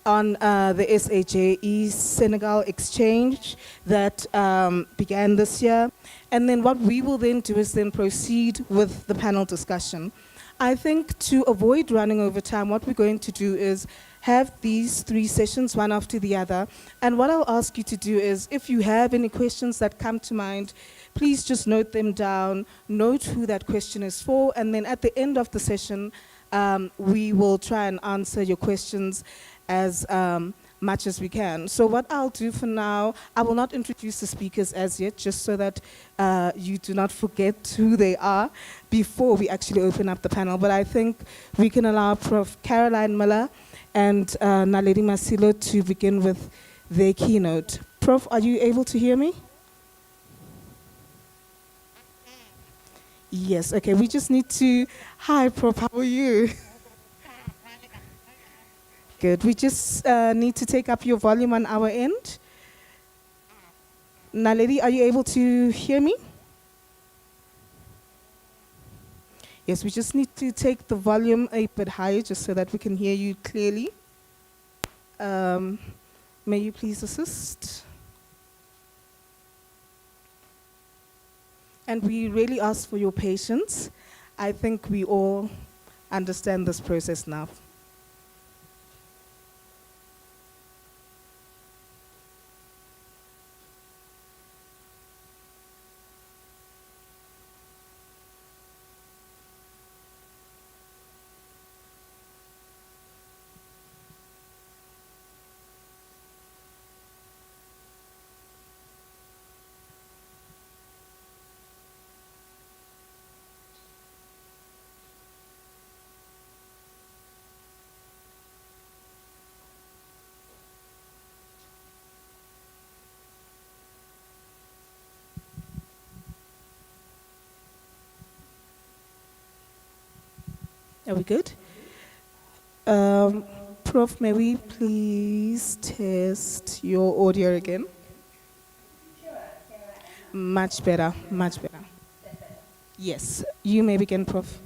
on the SAJE Senegal exchange that began this year. And then what we will then do is then proceed with the panel discussion. I think to avoid running over time, what we're going to do is have these 3 sessions, one after the other. And what I'll ask you to do is, if you have any questions that come to mind, please just note them down, note who that question is for, and then at the end of the session, we will try and answer your questions as much as we can. So what I'll do for now, I will not introduce the speakers as yet, just so that you do not forget who they are before we actually open up the panel. But I think we can allow Prof. Caroline Miller and Naledi Masilo to begin with their keynote. Prof, are you able to hear me? Yes, okay, we just need to, hi Prof, how are you? Good, we just need to take up your volume on our end. Naledi, are you able to hear me? Yes, we just need to take the volume a bit higher just so that we can hear you clearly. May you please assist? And we really ask for your patience. I think we all understand this process now. Are we good? Prof, may we please test your audio again? Much better, much better. Yes, you may begin, Prof.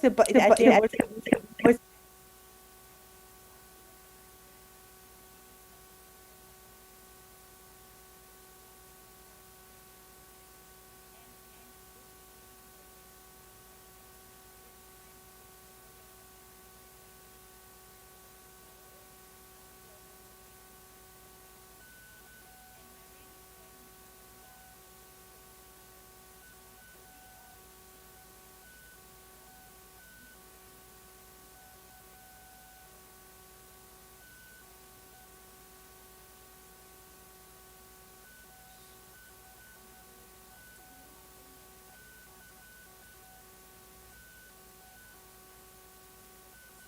But actually,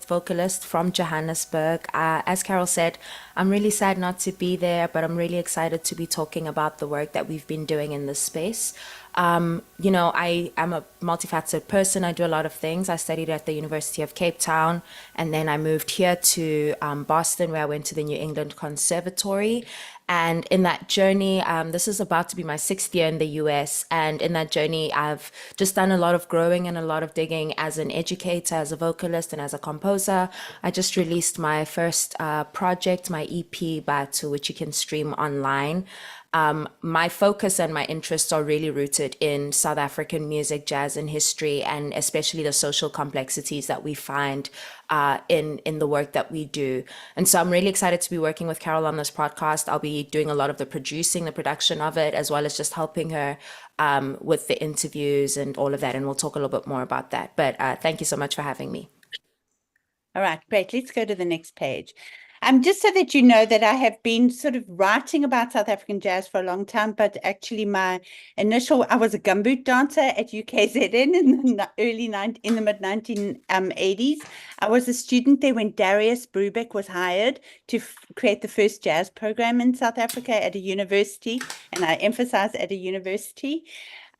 vocalist from Johannesburg. As Carol said, I'm really sad not to be there, but I'm really excited to be talking about the work that we've been doing in this space. I am a multifaceted person. I do a lot of things. I studied at the University of Cape Town, and then I moved here to Boston, where I went to the New England Conservatory. And in that journey, this is about to be my 6th year in the US. And in that journey, I've just done a lot of growing and a lot of digging as an educator, as a vocalist, and as a composer. I just released my first project, my EP, Batu, which you can stream online. My focus and my interests are really rooted in South African music, jazz, and history, and especially the social complexities that we find in the work that we do. And so I'm really excited to be working with Carol on this podcast. I'll be doing a lot of the producing, the production of it, as well as just helping her with the interviews and all of that. And we'll talk a little bit more about that. But thank you so much for having me. All right, great. Let's go to the next page. Just so that you know that I have been sort of writing about South African jazz for a long time, but actually I was a gumboot dancer at UKZN in the mid 1980s. I was a student there when Darius Brubeck was hired to create the first jazz program in South Africa at a university, and I emphasize at a university.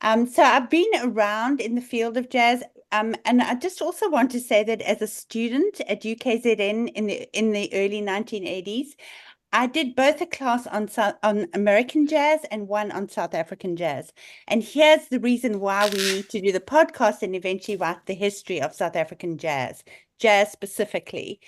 So I've been around in the field of jazz, and I just also want to say that as a student at UKZN in the early 1980s, I did both a class on American jazz and one on South African jazz. And here's the reason why we need to do the podcast and eventually write the history of South African jazz specifically.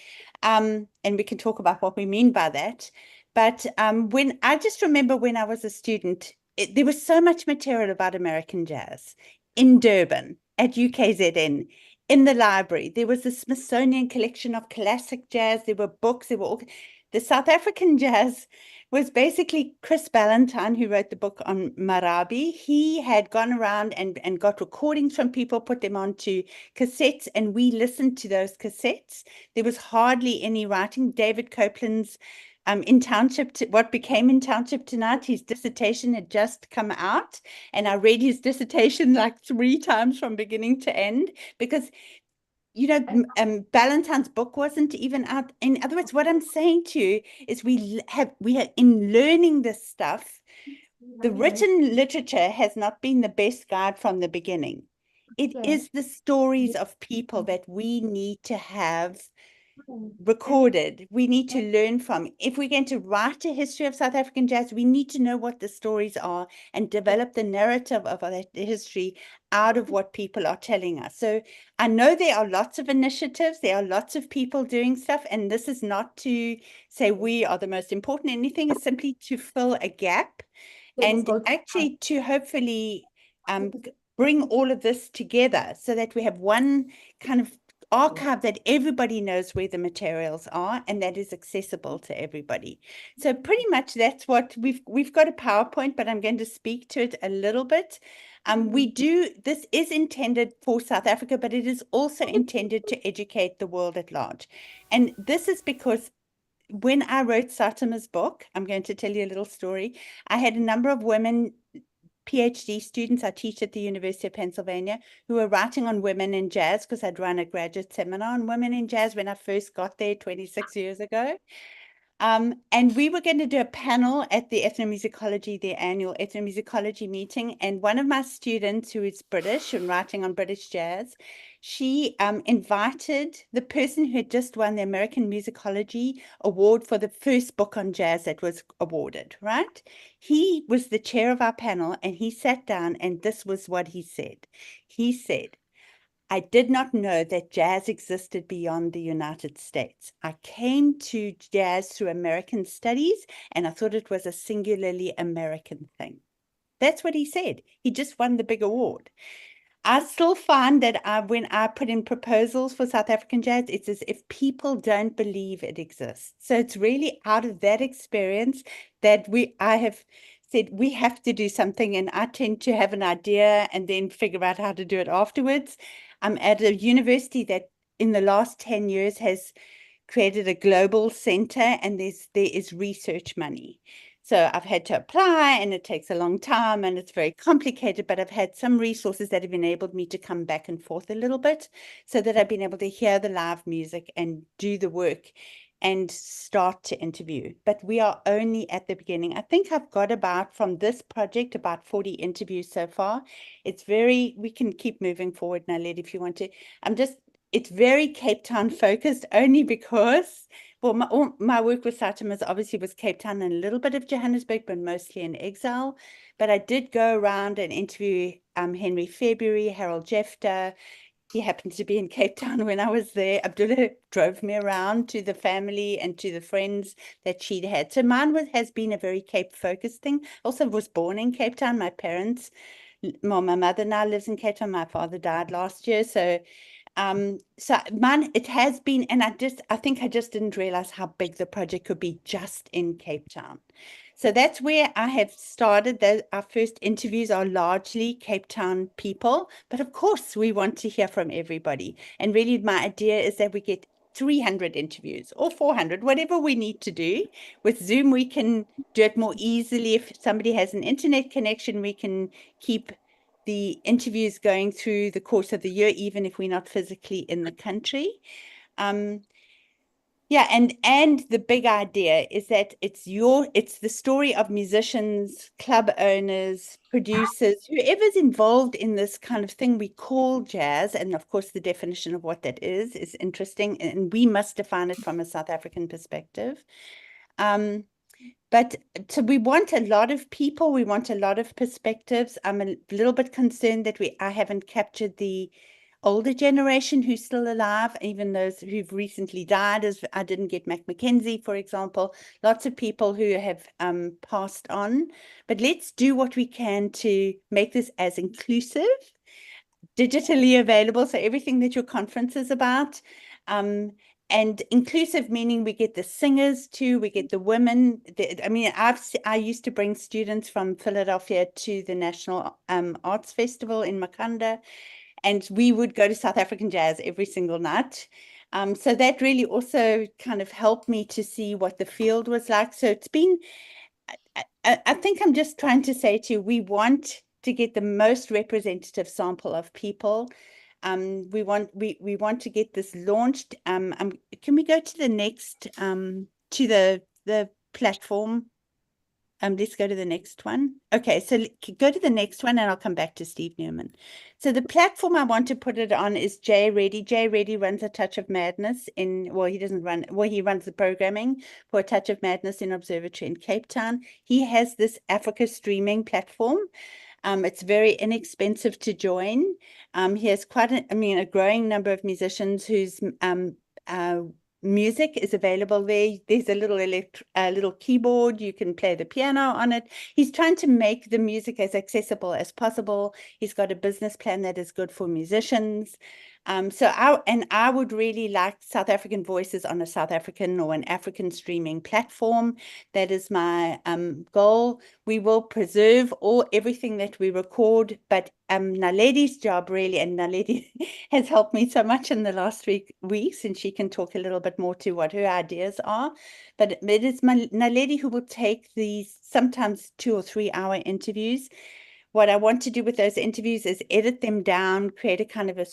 And we can talk about what we mean by that. But when I just remember when I was a student, there was so much material about American jazz in Durban at UKZN. In the library, there was the Smithsonian collection of classic jazz. There were books. The South African jazz was basically Chris Ballantyne, who wrote the book on Marabi. He had gone around and got recordings from people, put them onto cassettes, and we listened to those cassettes. There was hardly any writing. David Copeland's what became In Township Tonight, his dissertation had just come out, and I read his dissertation like 3 times from beginning to end, because Ballantyne's book wasn't even out. In other words, what I'm saying to you is we have in learning this stuff, the written literature has not been the best guide from the beginning. It is the stories of people that we need to have recorded, we need to learn from. If we're going to write a history of South African jazz, we need to know what the stories are and develop the narrative of that history out of what people are telling us. So I know there are lots of initiatives, there are lots of people doing stuff, and this is not to say we are the most important. Anything is simply to fill a gap and actually to hopefully bring all of this together so that we have one kind of archive that everybody knows where the materials are and that is accessible to everybody. So pretty much that's what we've got a PowerPoint, but I'm going to speak to it a little bit. This is intended for South Africa, but it is also intended to educate the world at large. And this is because when I wrote Satima's book, I'm going to tell you a little story. I had a number of women PhD students I teach at the University of Pennsylvania who were writing on women in jazz, because I'd run a graduate seminar on women in jazz when I first got there 26 years ago. And we were going to do a panel at the the annual ethnomusicology meeting. And one of my students, who is British and writing on British jazz, she invited the person who had just won the American Musicology Award for the first book on jazz that was awarded, right? He was the chair of our panel, and he sat down, and this was what he said. He said, I did not know that jazz existed beyond the United States. I came to jazz through American studies, and I thought it was a singularly American thing. That's what he said. He just won the big award. I still find that when I put in proposals for South African jazz, it's as if people don't believe it exists. So it's really out of that experience that I have said we have to do something, and I tend to have an idea and then figure out how to do it afterwards. I'm at a university that in the last 10 years has created a global center, and there is research money. So I've had to apply, and it takes a long time, and it's very complicated, but I've had some resources that have enabled me to come back and forth a little bit, so that I've been able to hear the live music and do the work and start to interview. But we are only at the beginning. I think I've got from this project, about 40 interviews so far. We can keep moving forward, Naledi, if you want to. It's very Cape Town focused, only because, well, all my work with Satimas obviously was Cape Town and a little bit of Johannesburg, but mostly in exile. But I did go around and interview Henry February, Harold Jeffter. He happened to be in Cape Town when I was there. Abdullah drove me around to the family and to the friends that she'd had. So mine has been a very Cape focused thing. Also was born in Cape Town. My parents, well, my mother now lives in Cape Town. My father died last year. So mine, it has been, and I think I just didn't realize how big the project could be just in Cape Town. So that's where I have started. Our first interviews are largely Cape Town people, but of course we want to hear from everybody. And really my idea is that we get 300 interviews or 400, whatever we need to do. With Zoom, we can do it more easily. If somebody has an internet connection, we can keep the interviews going through the course of the year, even if we're not physically in the country. Yeah, and the big idea is that it's the story of musicians, club owners, producers, whoever's involved in this kind of thing we call jazz. And of course, the definition of what that is interesting, and we must define it from a South African perspective. But so we want a lot of people, we want a lot of perspectives. I'm a little bit concerned that I haven't captured the older generation who's still alive, even those who've recently died, as I didn't get Mac Mackenzie, for example, lots of people who have passed on. But let's do what we can to make this as inclusive, digitally available, so everything that your conference is about. And inclusive meaning we get the singers too, we get the women. I used to bring students from Philadelphia to the National Arts Festival in Makanda, and we would go to South African jazz every single night. So that really also kind of helped me to see what the field was like. So it's been, I think I'm just trying to say to you, we want to get the most representative sample of people. We want to get this launched. Can we go to the next to the platform? Let's go to the next one. Okay, so go to the next one and I'll come back to Steve Newman. So the platform I want to put it on is Jay Reddy. Jay Reddy runs A Touch of Madness he runs the programming for A Touch of Madness in Observatory in Cape Town. He has this Africa streaming platform. It's very inexpensive to join. He has a growing number of musicians whose music is available there. There's a little keyboard. You can play the piano on it. He's trying to make the music as accessible as possible. He's got a business plan that is good for musicians. I would really like South African voices on a South African or an African streaming platform. That is my goal. We will preserve everything that we record, but Naledi's job really, and Naledi has helped me so much in the last 3 weeks, and she can talk a little bit more to what her ideas are. But it is Naledi who will take these sometimes 2 or 3 hour interviews. What I want to do with those interviews is edit them down, create a kind of a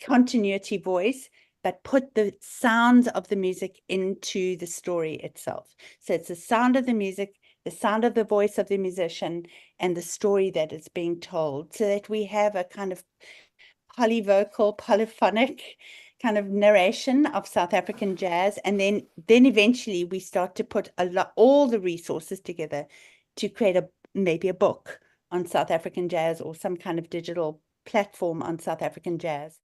continuity voice, but put the sounds of the music into the story itself. So it's the sound of the music, the sound of the voice of the musician, and the story that is being told, so that we have a kind of polyvocal, polyphonic kind of narration of South African jazz. And then eventually we start to put all the resources together to create maybe a book on South African jazz, or some kind of digital platform on South African jazz.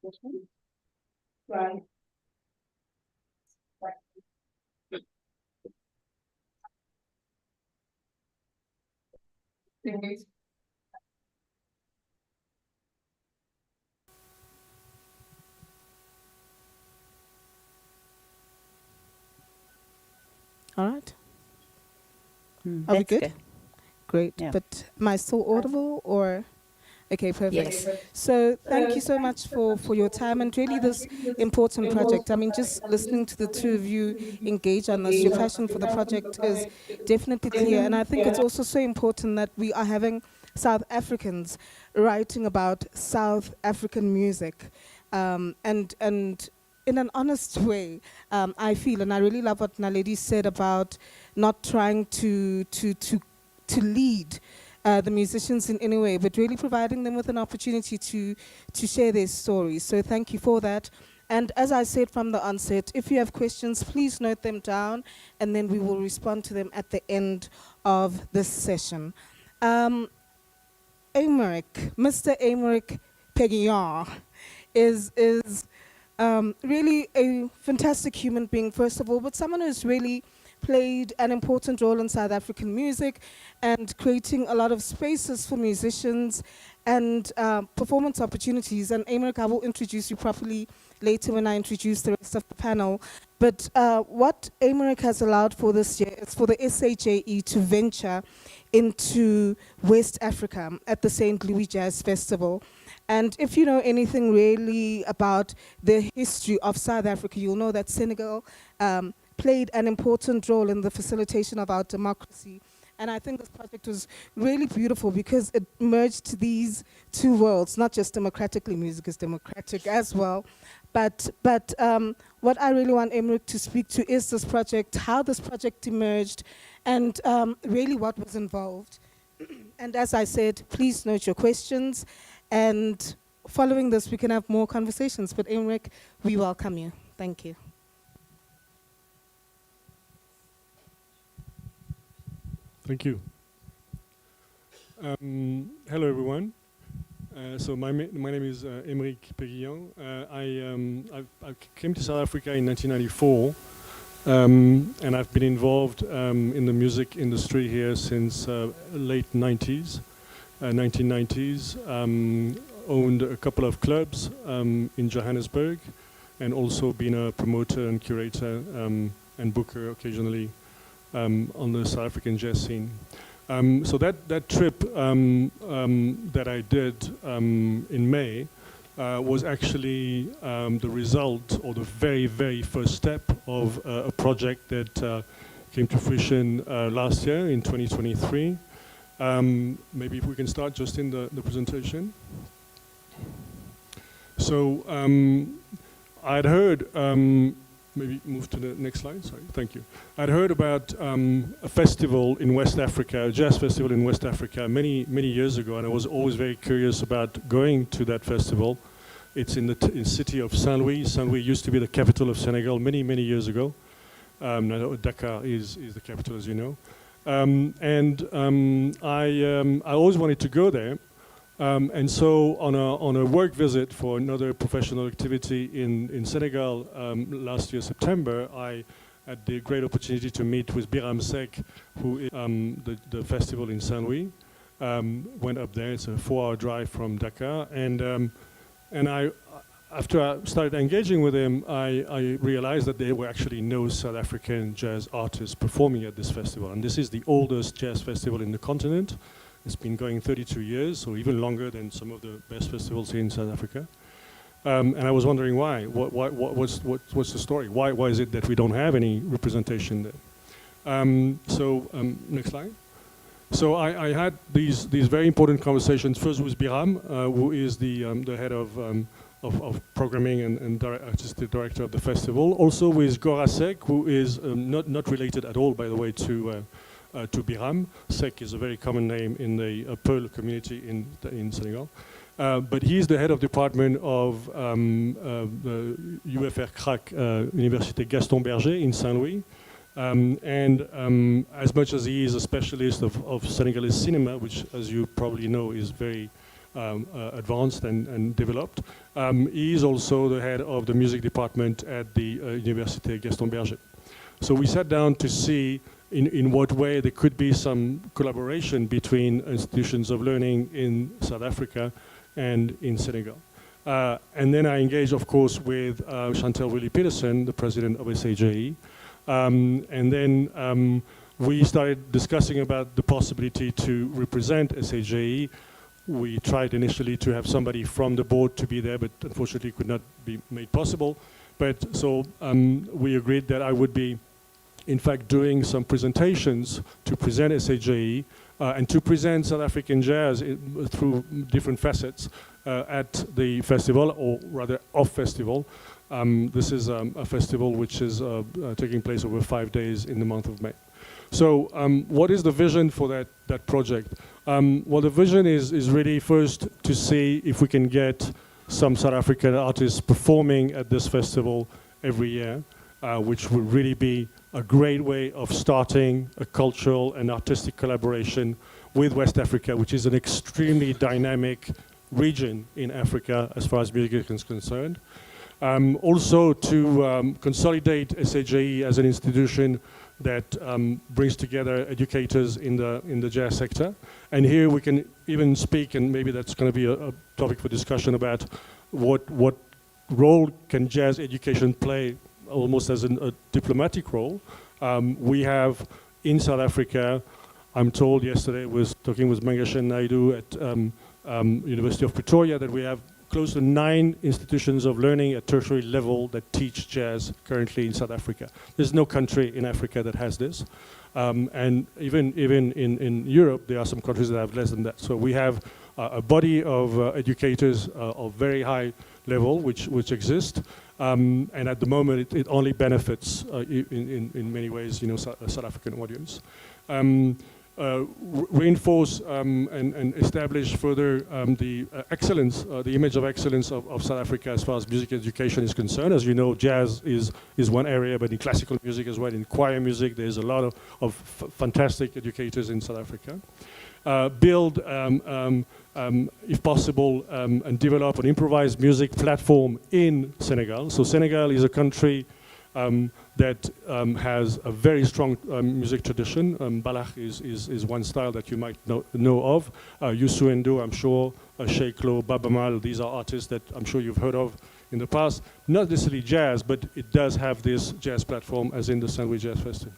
Right. All right. Are we That's good? good. Great. Yeah. But am I still audible or? Okay, perfect. Yes. So thank you so much for your time and really this important project. I mean, just listening to the two of you engage on this, your passion for the project is definitely clear. And I think it's also so important that we are having South Africans writing about South African music. And in an honest way, I feel, and I really love what Naledi said about not trying to lead the musicians in any way, but really providing them with an opportunity to share their stories. So thank you for that. And as I said from the onset, if you have questions, please note them down, and then we will respond to them at the end of this session. Mr. Emerick Peguillon is really a fantastic human being, first of all, but someone who's really played an important role in South African music and creating a lot of spaces for musicians and performance opportunities. And Emerick, I will introduce you properly later when I introduce the rest of the panel. But what Emerick has allowed for this year is for the SAJE to venture into West Africa at the St. Louis Jazz Festival. And if you know anything really about the history of South Africa, you'll know that Senegal played an important role in the facilitation of our democracy. And I think this project was really beautiful because it merged these two worlds, not just democratically, music is democratic as well. But what I really want Emerick to speak to is this project, how this project emerged, and really what was involved. And as I said, please note your questions. And following this, we can have more conversations. But Emerick, we welcome you. Thank you. Thank you. Hello, everyone. So my name is Emerick Peguillon. I came to South Africa in 1994, and I've been involved in the music industry here since late 90s, 1990s. Owned a couple of clubs in Johannesburg, and also been a promoter and curator and booker occasionally on the South African jazz scene. So that trip that I did in May was actually the result, or the very, very first step of a project that came to fruition last year in 2023. Maybe if we can start just in the presentation. So I'd heard, maybe move to the next slide, sorry, thank you. I'd heard about a festival in West Africa, a jazz festival in West Africa many, many years ago, and I was always very curious about going to that festival. It's in the city of Saint Louis. Saint Louis used to be the capital of Senegal many, many years ago. Now Dakar is the capital, as you know. I always wanted to go there. And so on a work visit for another professional activity in Senegal last year, September, I had the great opportunity to meet with Biram Seck, who is the festival in Saint Louis. Went up there, it's a 4-hour drive from Dakar. And after I started engaging with him, I realized that there were actually no South African jazz artists performing at this festival. And this is the oldest jazz festival in the continent. It's been going 32 years, so even longer than some of the best festivals here in South Africa. And I was wondering why. What's the story? Why is it that we don't have any representation there? Next slide. So I had these very important conversations, first with Biram, who is the head of programming and artistic director of the festival. Also with Gora Seck, who is not related at all, by the way, to Biram. Seck is a very common name in the Pearl community in Senegal. But he's the head of department of the UFR CRAC Université Gaston Berger in Saint Louis. As much as he is a specialist of Senegalese cinema, which, as you probably know, is very advanced and developed. He is also the head of the music department at the Université Gaston Berger. So we sat down to see in what way there could be some collaboration between institutions of learning in South Africa and in Senegal. And then I engaged, of course, with Chantal Willie-Peterson, the president of SAJE. And then we started discussing about the possibility to represent SAJE. We tried initially to have somebody from the board to be there, but unfortunately could not be made possible. But so we agreed that I would be, in fact, doing some presentations to present SAJE and to present South African jazz through different facets at the festival, or rather off-festival. This is a festival which is taking place over 5 days in the month of May. So what is the vision for that project? Well, the vision is really first to see if we can get some South African artists performing at this festival every year, which would really be a great way of starting a cultural and artistic collaboration with West Africa, which is an extremely dynamic region in Africa as far as music is concerned. Also to consolidate SAJE as an institution that brings together educators in the jazz sector. And here we can even speak, and maybe that's going to be a topic for discussion, about what role can jazz education play almost as a diplomatic role. We have in South Africa, I'm told yesterday, was talking with Mangashen Naidu at University of Pretoria, that we have close to 9 institutions of learning at tertiary level that teach jazz currently in South Africa. There's no country in Africa that has this. And even in Europe, there are some countries that have less than that. So we have a body of educators of very high level which exist. And at the moment, it only benefits in many ways, South African audience. Reinforce and establish further the excellence, the image of excellence of South Africa as far as music education is concerned. As you know, jazz is one area, but in classical music as well, in choir music, there's a lot of fantastic educators in South Africa. Build, if possible, and develop an improvised music platform in Senegal. So Senegal is a country that has a very strong music tradition. Balach is one style that you might know of. Youssou N'Dour, I'm sure, Sheikh Lo, Baba Mal, these are artists that I'm sure you've heard of in the past. Not necessarily jazz, but it does have this jazz platform, as in the Saint-Louis Jazz Festival.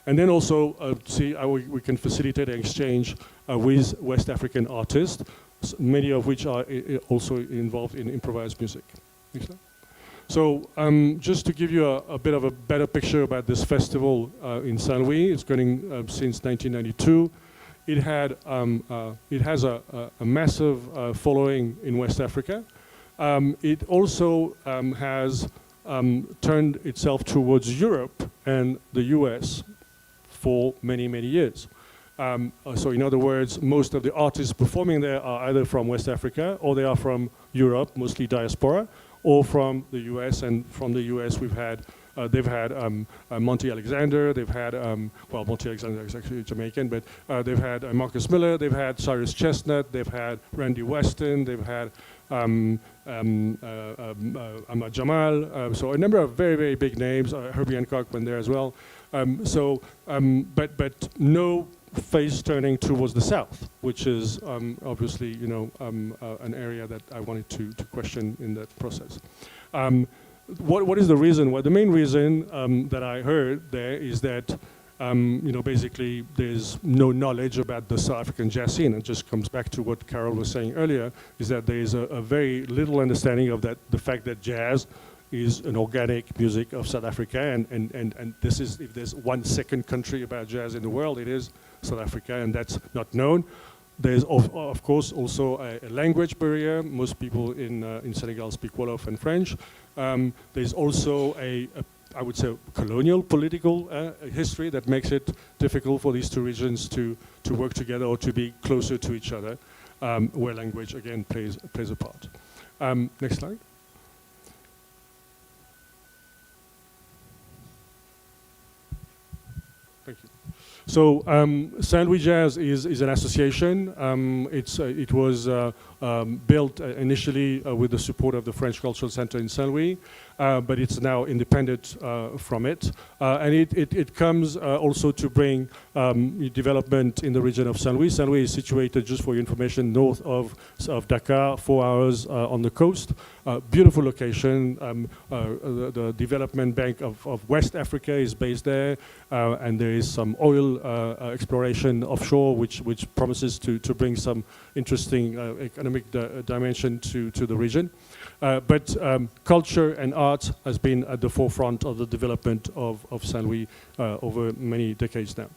And then also see how we can facilitate an exchange with West African artists, many of which are also involved in improvised music. Next slide. So just to give you a bit of a better picture about this festival in Saint Louis, it's going since 1992. It has a massive following in West Africa. It also has turned itself towards Europe and the US for many, many years. So in other words, most of the artists performing there are either from West Africa or they are from Europe, mostly diaspora, or from the US. And from the US, they've had Monty Alexander, they've had, well, Monty Alexander is actually Jamaican, but they've had Marcus Miller, they've had Cyrus Chestnut, they've had Randy Weston, they've had Ahmad Jamal, so a number of very, very big names. Herbie Hancock went there as well. But no face turning towards the south, which is obviously, an area that I wanted to question in that process. What is the reason? Well, the main reason that I heard there is that basically there's no knowledge about the South African jazz scene. It just comes back to what Carol was saying earlier, is that there is a very little understanding of the fact that jazz is an organic music of South Africa, and this is, if there's one second country about jazz in the world, it is South Africa, and that's not known. There's of course also a language barrier. Most people in Senegal speak Wolof and French. There's also I would say, colonial political history that makes it difficult for these two regions to work together or to be closer to each other, where language again plays a part. Next slide. Thank you. So Saint-Louis Jazz is an association. It was built initially with the support of the French Cultural Center in Saint-Louis, but it's now independent from it. And it comes also to bring development in the region of Saint-Louis. Saint-Louis is situated, just for your information, north of Dakar, 4 hours on the coast. Beautiful location. The development bank of West Africa is based there, and there is some oil exploration offshore, which promises to bring some interesting economic dimension to the region. But culture and art has been at the forefront of the development of Saint-Louis over many decades now.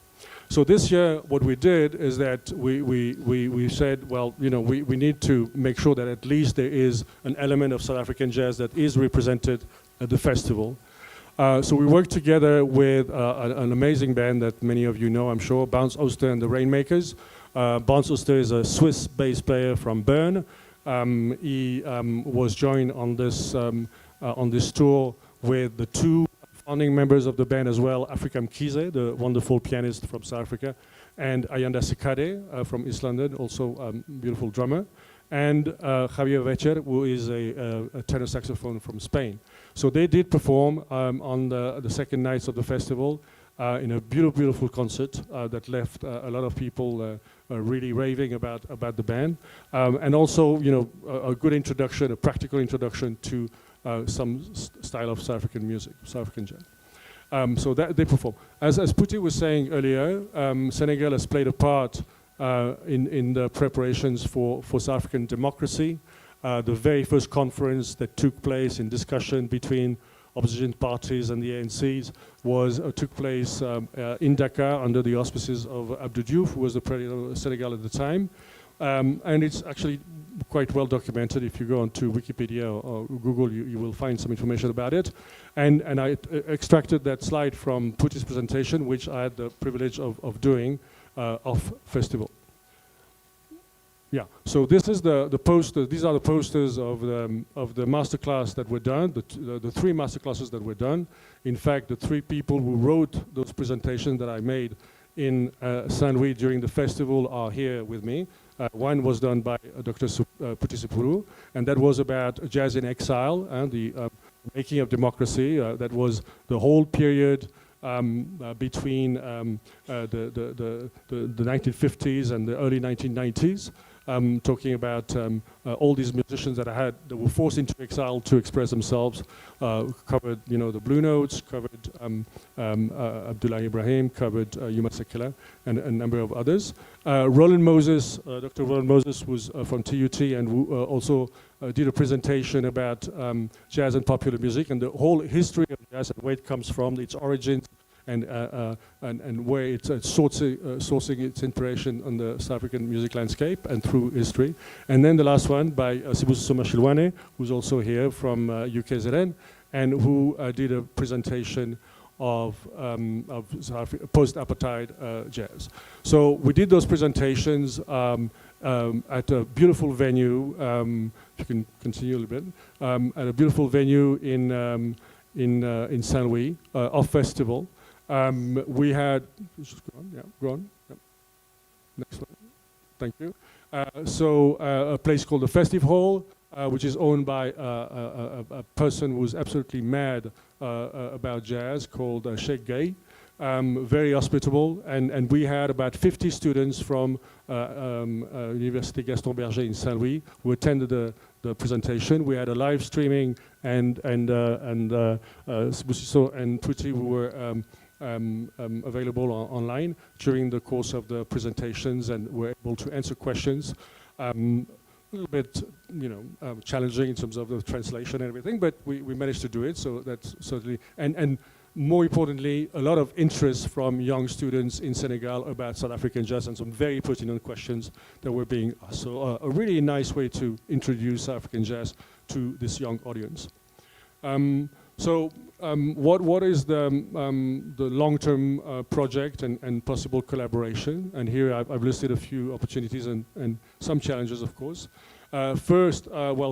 So this year, what we did is that we said, well, you know, we need to make sure that at least there is an element of South African jazz that is represented at the festival. So we worked together with an amazing band that many of you know, I'm sure, Bounce Oster and the Rainmakers. Bounce Oster is a Swiss bass player from Bern. He was joined on this tour with the two founding members of the band as well, Afrikam Kize, the wonderful pianist from South Africa, and Ayanda Sekade from East London, also a beautiful drummer, and Javier Vecher, who is a tenor saxophone from Spain. So they did perform on the second nights of the festival in a beautiful concert that left a lot of people really raving about the band, and also, you know, a good introduction, a practical introduction to some style of South African music, South African jazz. So that they perform. As Puti was saying earlier, Senegal has played a part in the preparations for South African democracy. The very first conference that took place in discussion between opposition parties and the ANCs took place in Dakar under the auspices of Abdou Diouf, who was the president of Senegal at the time. And it's actually quite well documented. If you go onto Wikipedia or Google, you will find some information about it. And I extracted that slide from Puti's presentation, which I had the privilege of doing off festival. Yeah, so this is the poster. These are the posters of the masterclass that were done, the three masterclasses that were done. In fact, the three people who wrote those presentations that I made in Saint-Louis during the festival are here with me. One was done by Dr. Puti Sepuru, and that was about jazz in exile and the making of democracy. That was the whole period between the 1950s and the early 1990s. Talking about all these musicians that were forced into exile to express themselves. Covered, you know, the Blue Notes, covered Abdullah Ibrahim, covered Yuma Sekela, and a number of others. Roland Moses, Dr. Roland Moses was from TUT and who also did a presentation about jazz and popular music and the whole history of jazz and where it comes from, its origins, and where it's sourcing its inspiration on the South African music landscape and through history. And then the last one by Sibusiso Mashilwane, who's also here from UKZN, and who did a presentation of post-apartheid jazz. So we did those presentations at a beautiful venue, if you can continue a little bit, at a beautiful venue in Saint-Louis, off festival. We had, just go on, yep. Next one, thank you. So a place called the Festive Hall, which is owned by a person who's absolutely mad about jazz called Sheikh Gay. Very hospitable, and we had about 50 students from Université Gaston Berger in Saint-Louis who attended the presentation. We had a live streaming, and Sibusiso and Puti who were available online during the course of the presentations and were able to answer questions. A little bit, you know, challenging in terms of the translation and everything, but we managed to do it, so that's certainly, and more importantly, a lot of interest from young students in Senegal about South African jazz and some very pertinent questions that were being asked. So a really nice way to introduce South African jazz to this young audience. What is the long-term project and possible collaboration? And here I've listed a few opportunities and some challenges, of course. First,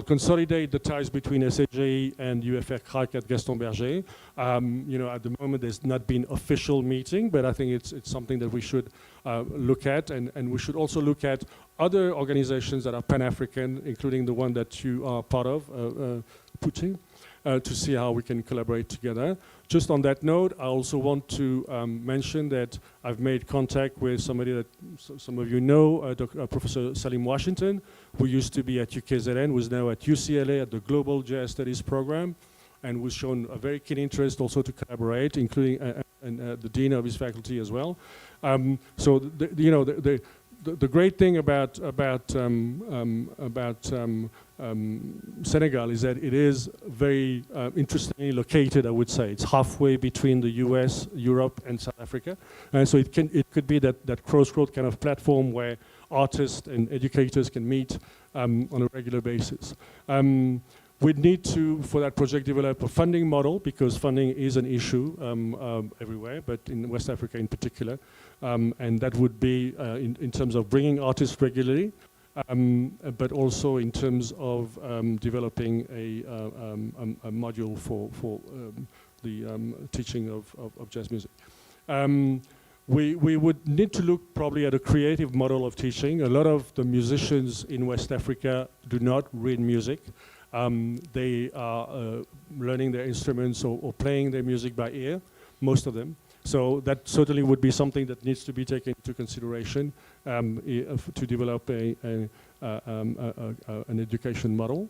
consolidate the ties between SAJE and UFR CRAC at Gaston Berger. At the moment, there's not been official meeting, but I think it's something that we should look at, and we should also look at other organizations that are Pan-African, including the one that you are part of, Putin, to see how we can collaborate together. Just on that note, I also want to mention that I've made contact with somebody that some of you know, Professor Salim Washington, who used to be at UKZN, who's now at UCLA at the Global Jazz Studies program, and who's shown a very keen interest also to collaborate, including the dean of his faculty as well. So the great thing about Senegal is that it is very interestingly located, I would say. It's halfway between the US, Europe, and South Africa. And so it could be that crossroad kind of platform where artists and educators can meet on a regular basis. We'd need to, for that project, develop a funding model, because funding is an issue everywhere, but in West Africa in particular. And that would be in terms of bringing artists regularly, but also in terms of developing a module for the teaching of jazz music. We would need to look probably at a creative model of teaching. A lot of the musicians in West Africa do not read music. They are learning their instruments or playing their music by ear, most of them. So that certainly would be something that needs to be taken into consideration to develop an education model.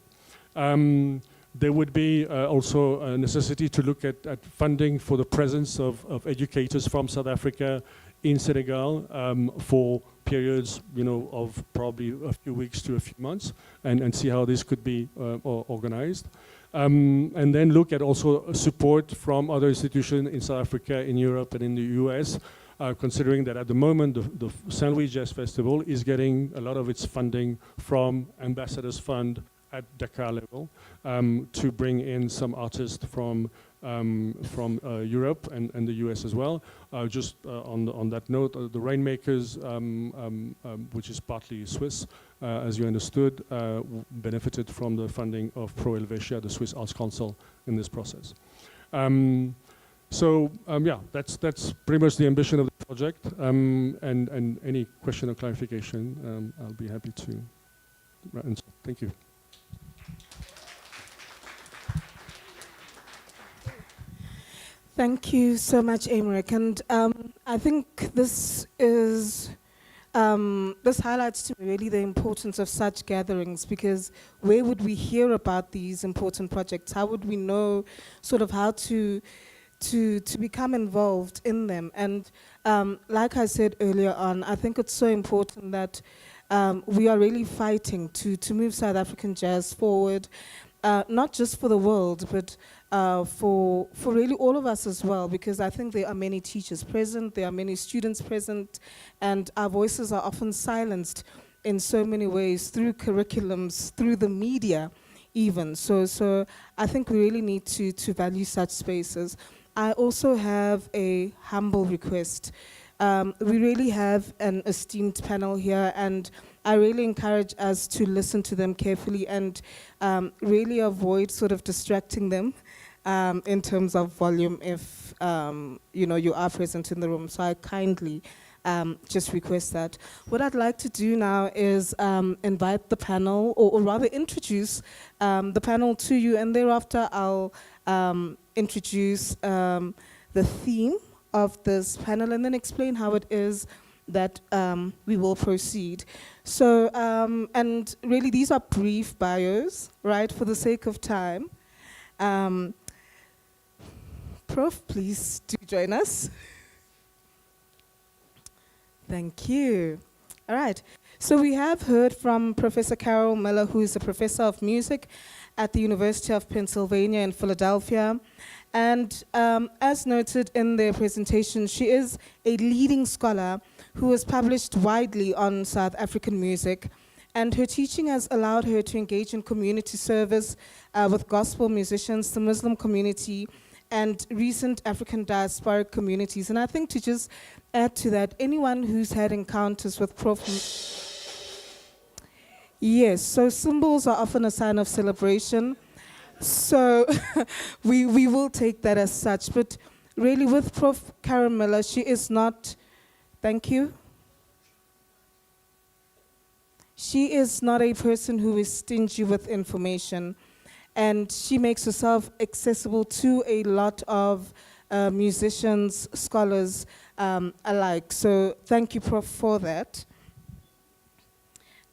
There would be also a necessity to look at funding for the presence of educators from South Africa in Senegal for periods, of probably a few weeks to a few months, and see how this could be organized. And then look at also support from other institutions in South Africa, in Europe, and in the US, considering that at the moment the Saint Louis Jazz Festival is getting a lot of its funding from Ambassadors Fund at Dakar level to bring in some artists from Europe and the US as well. Just on that note, the Rainmakers, which is partly Swiss, as you understood, benefited from the funding of Pro Helvetia, the Swiss Arts Council, in this process. Yeah, that's pretty much the ambition of the project. And any question or clarification, I'll be happy to answer. Thank you. Thank you so much, Aymeric. And I think this highlights to me really the importance of such gatherings, because where would we hear about these important projects? How would we know sort of how to become involved in them? And like I said earlier on, I think it's so important that we are really fighting to move South African jazz forward, not just for the world, but for really all of us as well, because I think there are many teachers present, there are many students present, and our voices are often silenced in so many ways, through curriculums, through the media even. So I think we really need to value such spaces. I also have a humble request. We really have an esteemed panel here, and I really encourage us to listen to them carefully and really avoid sort of distracting them in terms of volume if you are present in the room. So I kindly just request that. What I'd like to do now is invite the panel, or rather introduce the panel to you, and thereafter I'll introduce the theme of this panel and then explain how it is that we will proceed. So, and really these are brief bios, right, for the sake of time. Prof, please do join us. Thank you. All right. So we have heard from Professor Carol Miller, who is a professor of music at the University of Pennsylvania in Philadelphia. And as noted in their presentation, she is a leading scholar who has published widely on South African music. And her teaching has allowed her to engage in community service with gospel musicians, the Muslim community, and recent African diasporic communities. And I think to just add to that, anyone who's had encounters with Prof, Yes, so symbols are often a sign of celebration. So we will take that as such. But really, with Prof. Karen Miller, she is not, thank you. She is not a person who is stingy with information, and she makes herself accessible to a lot of musicians, scholars alike. So thank you, Prof, for that.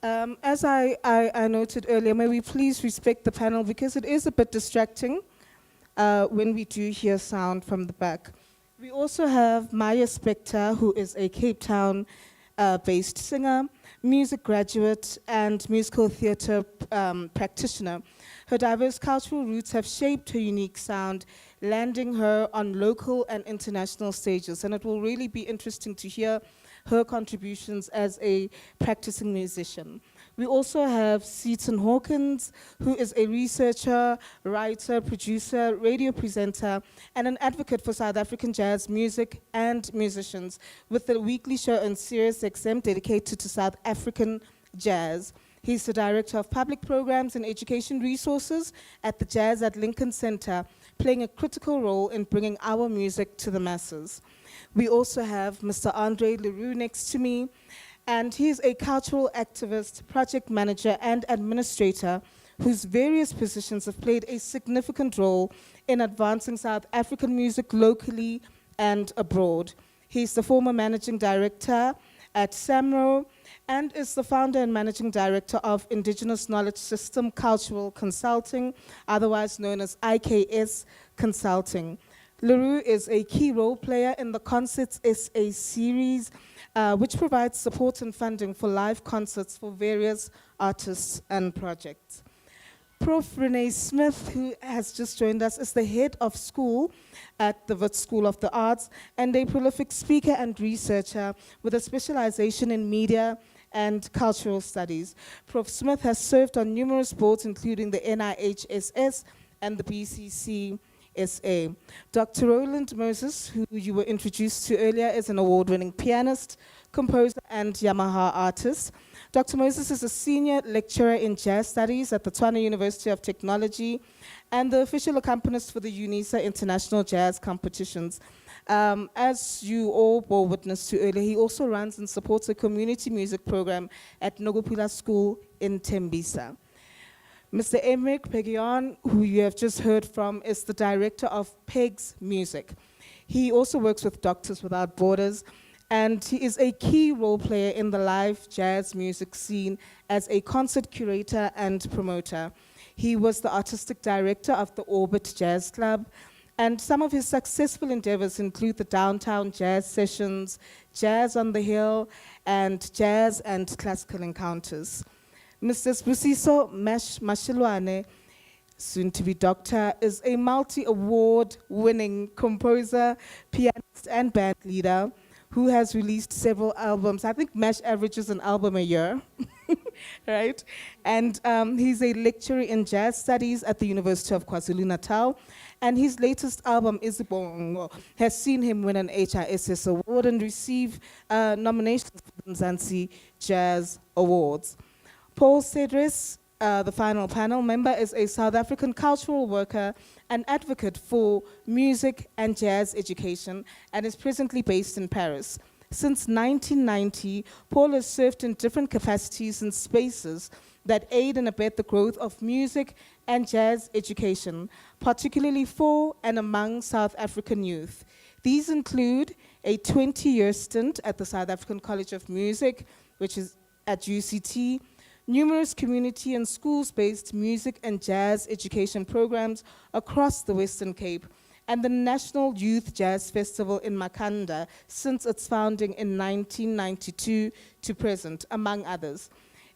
As I noted earlier, may we please respect the panel because it is a bit distracting when we do hear sound from the back. We also have Maya Spector, who is a Cape Town based singer, music graduate, and musical theatre practitioner. Her diverse cultural roots have shaped her unique sound, landing her on local and international stages. And it will really be interesting to hear her contributions as a practicing musician. We also have Seaton Hawkins, who is a researcher, writer, producer, radio presenter, and an advocate for South African jazz music and musicians, with the weekly show on Sirius XM dedicated to South African jazz. He's the director of public programs and education resources at the Jazz at Lincoln Center, playing a critical role in bringing our music to the masses. We also have Mr. Andre Leroux next to me, and he is a cultural activist, project manager, and administrator whose various positions have played a significant role in advancing South African music locally and abroad. He's the former managing director at SAMRO and is the founder and managing director of Indigenous Knowledge System Cultural Consulting, otherwise known as IKS Consulting. Leroux is a key role player in the Concerts SA series, which provides support and funding for live concerts for various artists and projects. Prof. Renee Smith, who has just joined us, is the head of school at the Wits School of the Arts and a prolific speaker and researcher with a specialization in media and cultural studies. Prof. Smith has served on numerous boards, including the NIHSS and the BCC SA. Dr. Roland Moses, who you were introduced to earlier, is an award-winning pianist, composer, and Yamaha artist. Dr. Moses is a senior lecturer in jazz studies at the Tshwane University of Technology and the official accompanist for the UNISA International Jazz Competitions. As you all bore witness to earlier, he also runs and supports a community music program at Nogopula School in Tembisa. Mr. Emric Pegion, who you have just heard from, is the director of PEG's Music. He also works with Doctors Without Borders, and he is a key role player in the live jazz music scene as a concert curator and promoter. He was the artistic director of the Orbit Jazz Club, and some of his successful endeavors include the Downtown Jazz Sessions, Jazz on the Hill, and Jazz and Classical Encounters. Mr. Sbusiso Mashilwane, soon to be doctor, is a multi-award winning composer, pianist, and band leader who has released several albums. I think Mash averages an album a year, right? And he's a lecturer in jazz studies at the University of KwaZulu-Natal. And his latest album, Izibongo, has seen him win an HISS award and receive nominations for the Mzansi Jazz Awards. Paul Cedris, the final panel member, is a South African cultural worker and advocate for music and jazz education and is presently based in Paris. Since 1990, Paul has served in different capacities and spaces that aid and abet the growth of music and jazz education, particularly for and among South African youth. These include a 20-year stint at the South African College of Music, which is at UCT, numerous community and schools-based music and jazz education programs across the Western Cape, and the National Youth Jazz Festival in Makanda since its founding in 1992 to present, among others.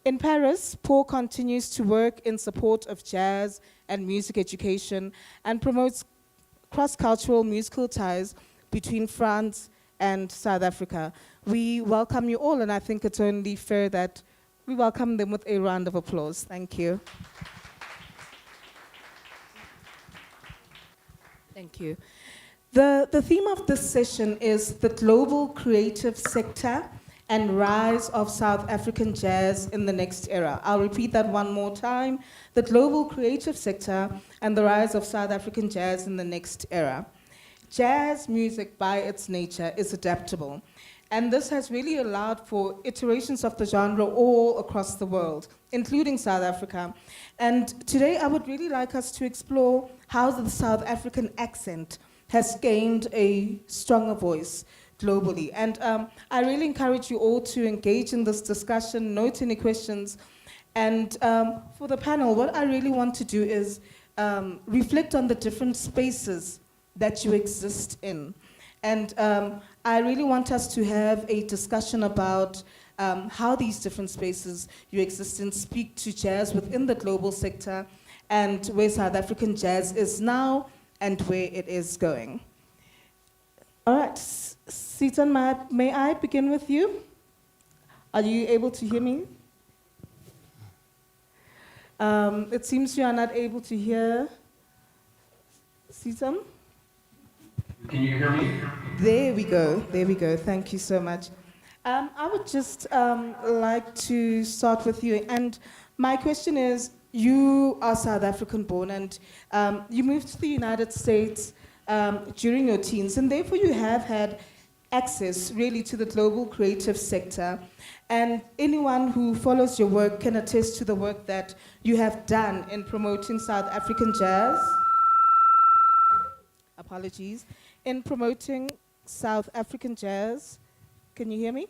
In Paris, Paul continues to work in support of jazz and music education and promotes cross-cultural musical ties between France and South Africa. We welcome you all, and I think it's only fair that we welcome them with a round of applause. Thank you. Thank you. The theme of this session is the global creative sector and rise of South African jazz in the next era. I'll repeat that one more time. The global creative sector and the rise of South African jazz in the next era. Jazz music, by its nature, is adaptable. And this has really allowed for iterations of the genre all across the world, including South Africa. And today I would really like us to explore how the South African accent has gained a stronger voice globally. And I really encourage you all to engage in this discussion, note any questions. And for the panel, what I really want to do is reflect on the different spaces that you exist in. And I really want us to have a discussion about how these different spaces you exist in speak to jazz within the global sector and where South African jazz is now and where it is going. All right, Sitan, may I begin with you? Are you able to hear me? It seems you are not able to hear Sitan. Can you hear me? There we go, thank you so much. I would just like to start with you, and my question is, you are South African born, and you moved to the United States during your teens, and therefore you have had access really to the global creative sector, and anyone who follows your work can attest to the work that you have done in promoting South African jazz. Apologies. In promoting South African jazz. Can you hear me?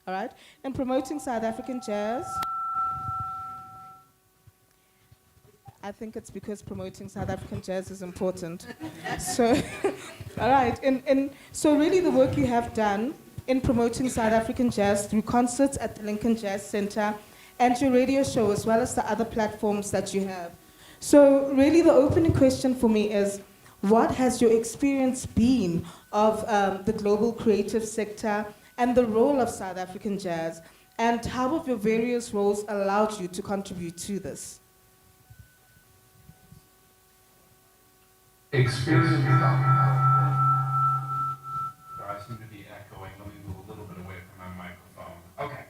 All right. In promoting South African jazz. I think it's because promoting South African jazz is important. So, all right. So really the work you have done in promoting South African jazz through concerts at the Lincoln Jazz Center and your radio show, as well as the other platforms that you have. So really the opening question for me is, what has your experience been of the global creative sector and the role of South African jazz? And how have your various roles allowed you to contribute to this? Experience. I seem to be echoing. Let me move a little bit away from my microphone. Okay.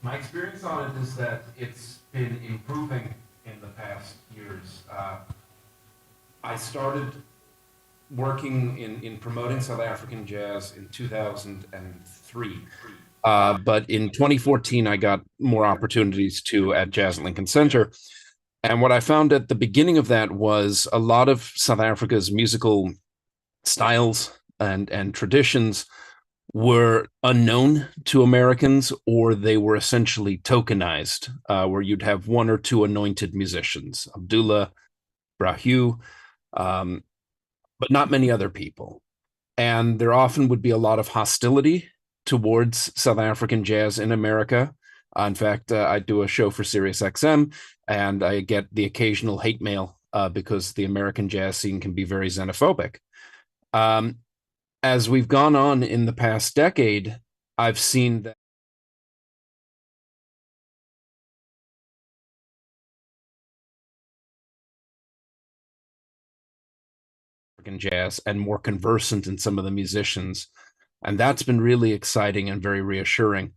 My experience on it is that it's been improving in the past years. I started working in promoting South African jazz in 2003. But in 2014, I got more opportunities at Jazz at Lincoln Center. And what I found at the beginning of that was a lot of South Africa's musical styles and traditions were unknown to Americans, or they were essentially tokenized, where you'd have one or two anointed musicians, Abdullah, Brahu, but not many other people. And there often would be a lot of hostility towards South African jazz in America. In fact, I do a show for Sirius XM, and I get the occasional hate mail because the American jazz scene can be very xenophobic. As we've gone on in the past decade, I've seen that jazz and more conversant in some of the musicians. And that's been really exciting and very reassuring.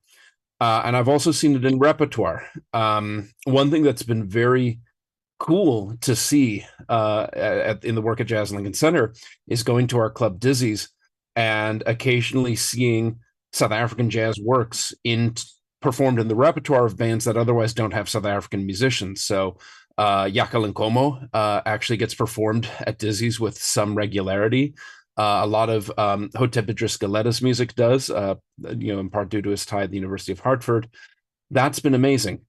And I've also seen it in repertoire. One thing that's been very cool to see in the work at Jazz Lincoln Center is going to our club Dizzy's and occasionally seeing South African jazz works performed in the repertoire of bands that otherwise don't have South African musicians. So Yaka Linkomo actually gets performed at Dizzy's with some regularity. A lot of Hotep Idris Galetta's music does, in part due to his tie at the University of Hartford. That's been amazing.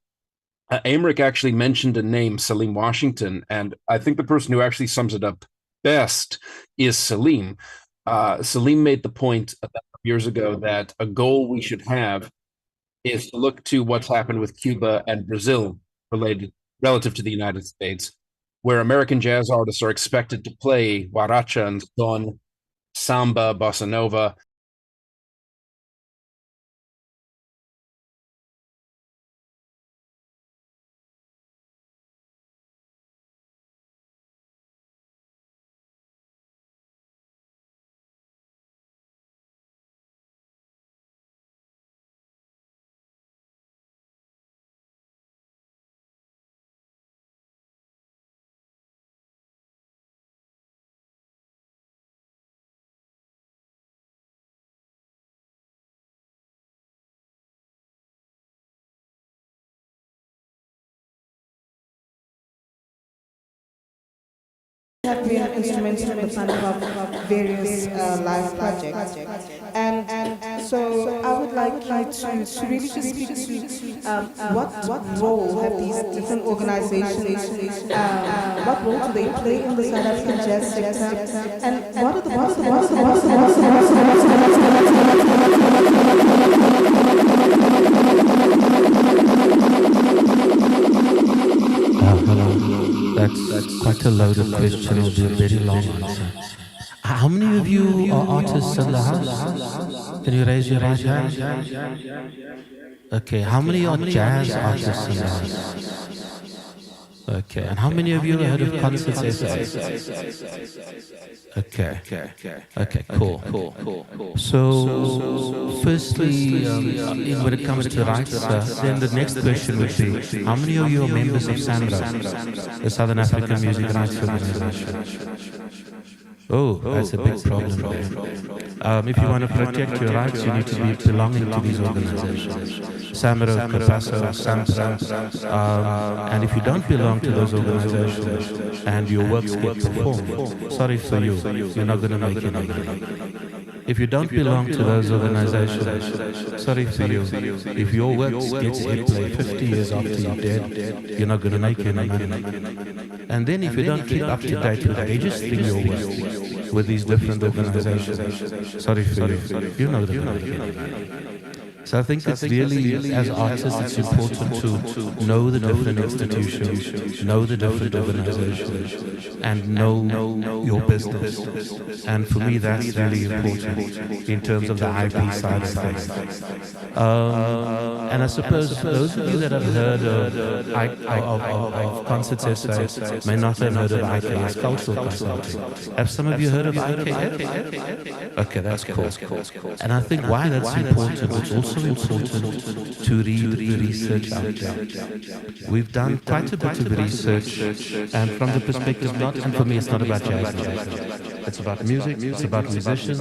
Amric actually mentioned a name, Salim Washington, and I think the person who actually sums it up best is Salim. Salim made the point a couple of years ago that a goal we should have is to look to what's happened with Cuba and Brazil relative to the United States, where American jazz artists are expected to play huaracha and son, samba, bossa nova, have been instrumental in the planning of various live projects. And so I would like you to really just speak to what role have these different organizations, what role do they play in the South African jazz sector, and what are the Hello. That's quite a loaded question. It'll be a very long answer. How many of you are artists in the house? Can you raise your right hand? Okay. How many are jazz artists in the house? Okay. And how many of you have heard of Concerts SA? Okay. Okay, cool. So, firstly, when it comes to rights, then the next question would be, how many of you are members of SAMRO, the Southern African Music Rights Organization? Oh, that's a big problem there. If you want to protect your rights, you need to be belonging to these organizations. SAMRO, Capasso, SAMPRA. And if you don't belong to those organizations and your works get performed, sorry for you, you're not going to make any money. If you don't belong to those organizations, sorry for you, if your works gets airplay 50 years after you're dead, you're not going to make any money. And then if you don't keep up to date with registering your work with these different organizations, sorry for you, you're not going to make any money. So I think it's really, as artists, it's important to know the different institutions, know the different organizations, and know your business. And for me, that's really important in terms of the IP side of things. And I suppose those of you that have heard of Concerts SA may not have heard of IKS Cultural Consulting. Have some of you heard of IKS? Okay, that's cool. And I think why that's important, it's also important to read the research out there. We've done quite a bit of research, and from the perspective and for me it's not about jazz music. It's about music, it's about musicians,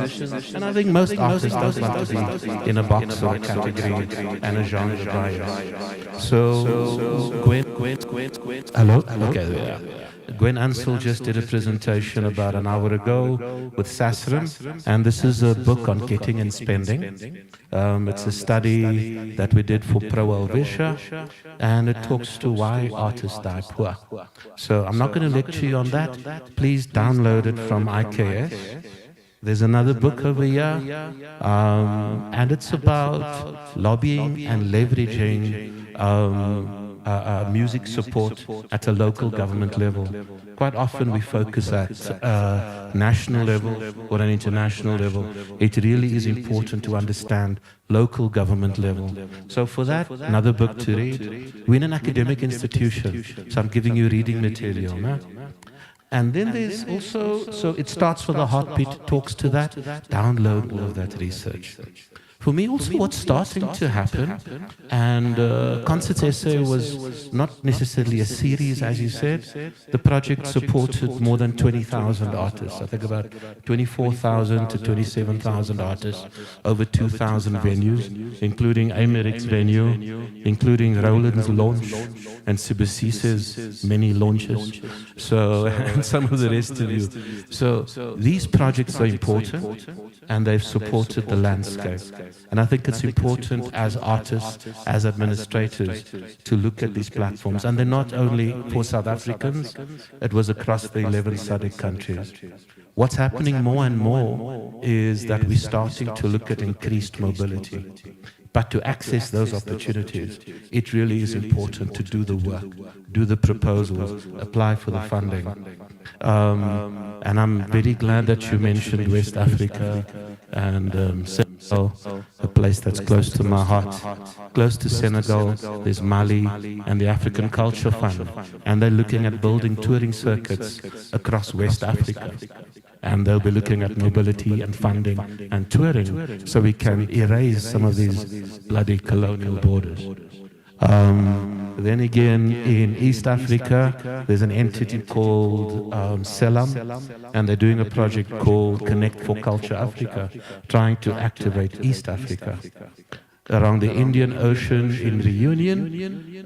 and I think most artists don't want to be in a box or a category and a genre bias. So Gwen, hello? Okay, there. Gwen Ansel just did a presentation about an hour ago with SASRIM, and this is a book on getting and spending. It's a study that we did for Pro Helvetia, and it talks to why artists die poor. So I'm not going to lecture you on that. Please download it from IKS. There's another book over here, and it's about lobbying and leveraging music support at a local government level. Quite often we focus at national level or an international level. It really is important to understand local government level. So for that, another book to read. We're in an academic institution, so I'm giving you reading material. No? And then there's also, so it starts with a heartbeat, talks to that, download all of that research. For me also what's starting to happen, and Concerts SA was not necessarily a series as you said, the project supported more than 20,000 artists, I think about 24,000 to 27,000 artists, over 2,000 venues, including Amerik's venue, including Roland's launch, and Sibisise's many launches, so, and some of the rest of you. So these projects are important, and they've supported the landscape. And I think it's important as artists, as administrators, to look at these platforms. And they're not only for South Africans, it was across the 11 SADC countries. What's happening more and more is that we're starting to look at increased mobility. But to access those opportunities, it really is important to do the work, do the proposals, apply for the funding. And I'm very glad that you mentioned West Africa and Senegal, a place that's close to my heart. Close to Senegal, there's Mali and the African Culture Fund. And they're looking at building touring circuits across West Africa. And they'll be looking at mobility and funding and touring so we can erase some of these bloody colonial borders. Then again, in East Africa, there's an entity called Selam, and they're doing a project called Connect for Culture Africa, trying to activate East Africa. Around the Indian Ocean in Reunion,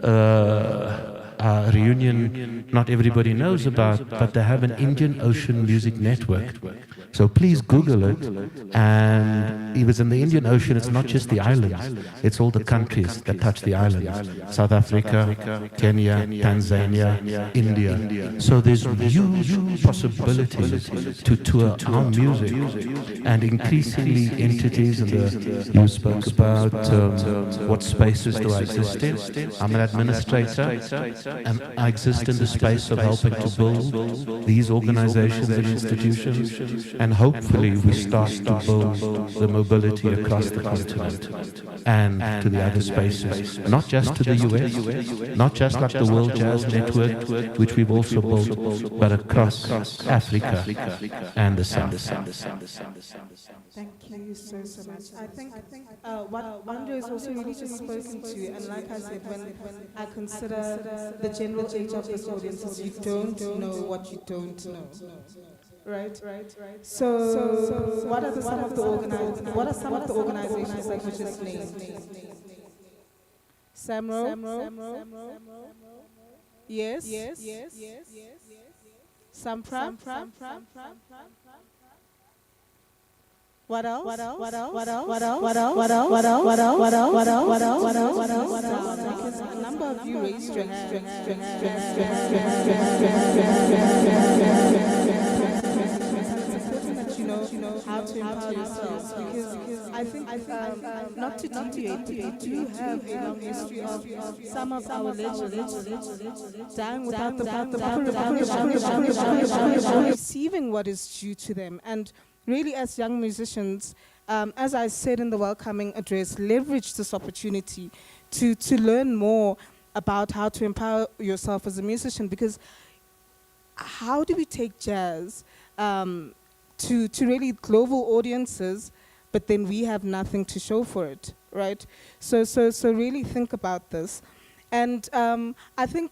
reunion not everybody knows about, but they have an Indian Ocean Music Network. So please Google it. And it was in the Indian Ocean. It's not just the islands. It's all the countries that touch the islands. South Africa, Kenya, Tanzania, India. So there's huge possibilities to tour our music. And increasingly entities, and you spoke about what spaces do I exist in. I'm an administrator, and I exist in the space of helping to build these organizations and institutions, and hopefully we start to build the mobility across the continent and to the other spaces, not just to the US, not just like the World Jazz Network, which we've also built, but across Africa and the South. Thank you so much. I think what Andre has also really just spoken to, and like I said, when I consider the general age of this audience, is you don't know what you don't know. Right. So, what are some of the organizations that you just named? Samro. Yes. Sampram. What else? Because a number of you raised your hand. You know how to empower yourselves, because I think not to deviate, we do have a long history of some of our legends dying without the receiving what is due to them. And really, as young musicians, as I said in the welcoming address, leverage this opportunity to learn more about how to empower yourself as a musician, because how do we take jazz to really global audiences, but then we have nothing to show for it, right? So really think about this. And I think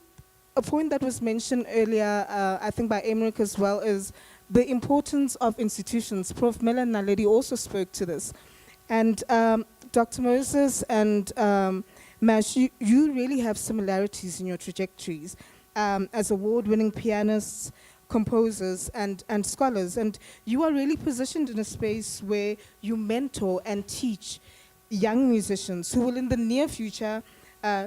a point that was mentioned earlier, I think by Emmerich as well, is the importance of institutions. Prof. Mela Naledi also spoke to this. And Dr. Moses and Mash, you really have similarities in your trajectories as award-winning pianists, composers, and scholars. And you are really positioned in a space where you mentor and teach young musicians who will in the near future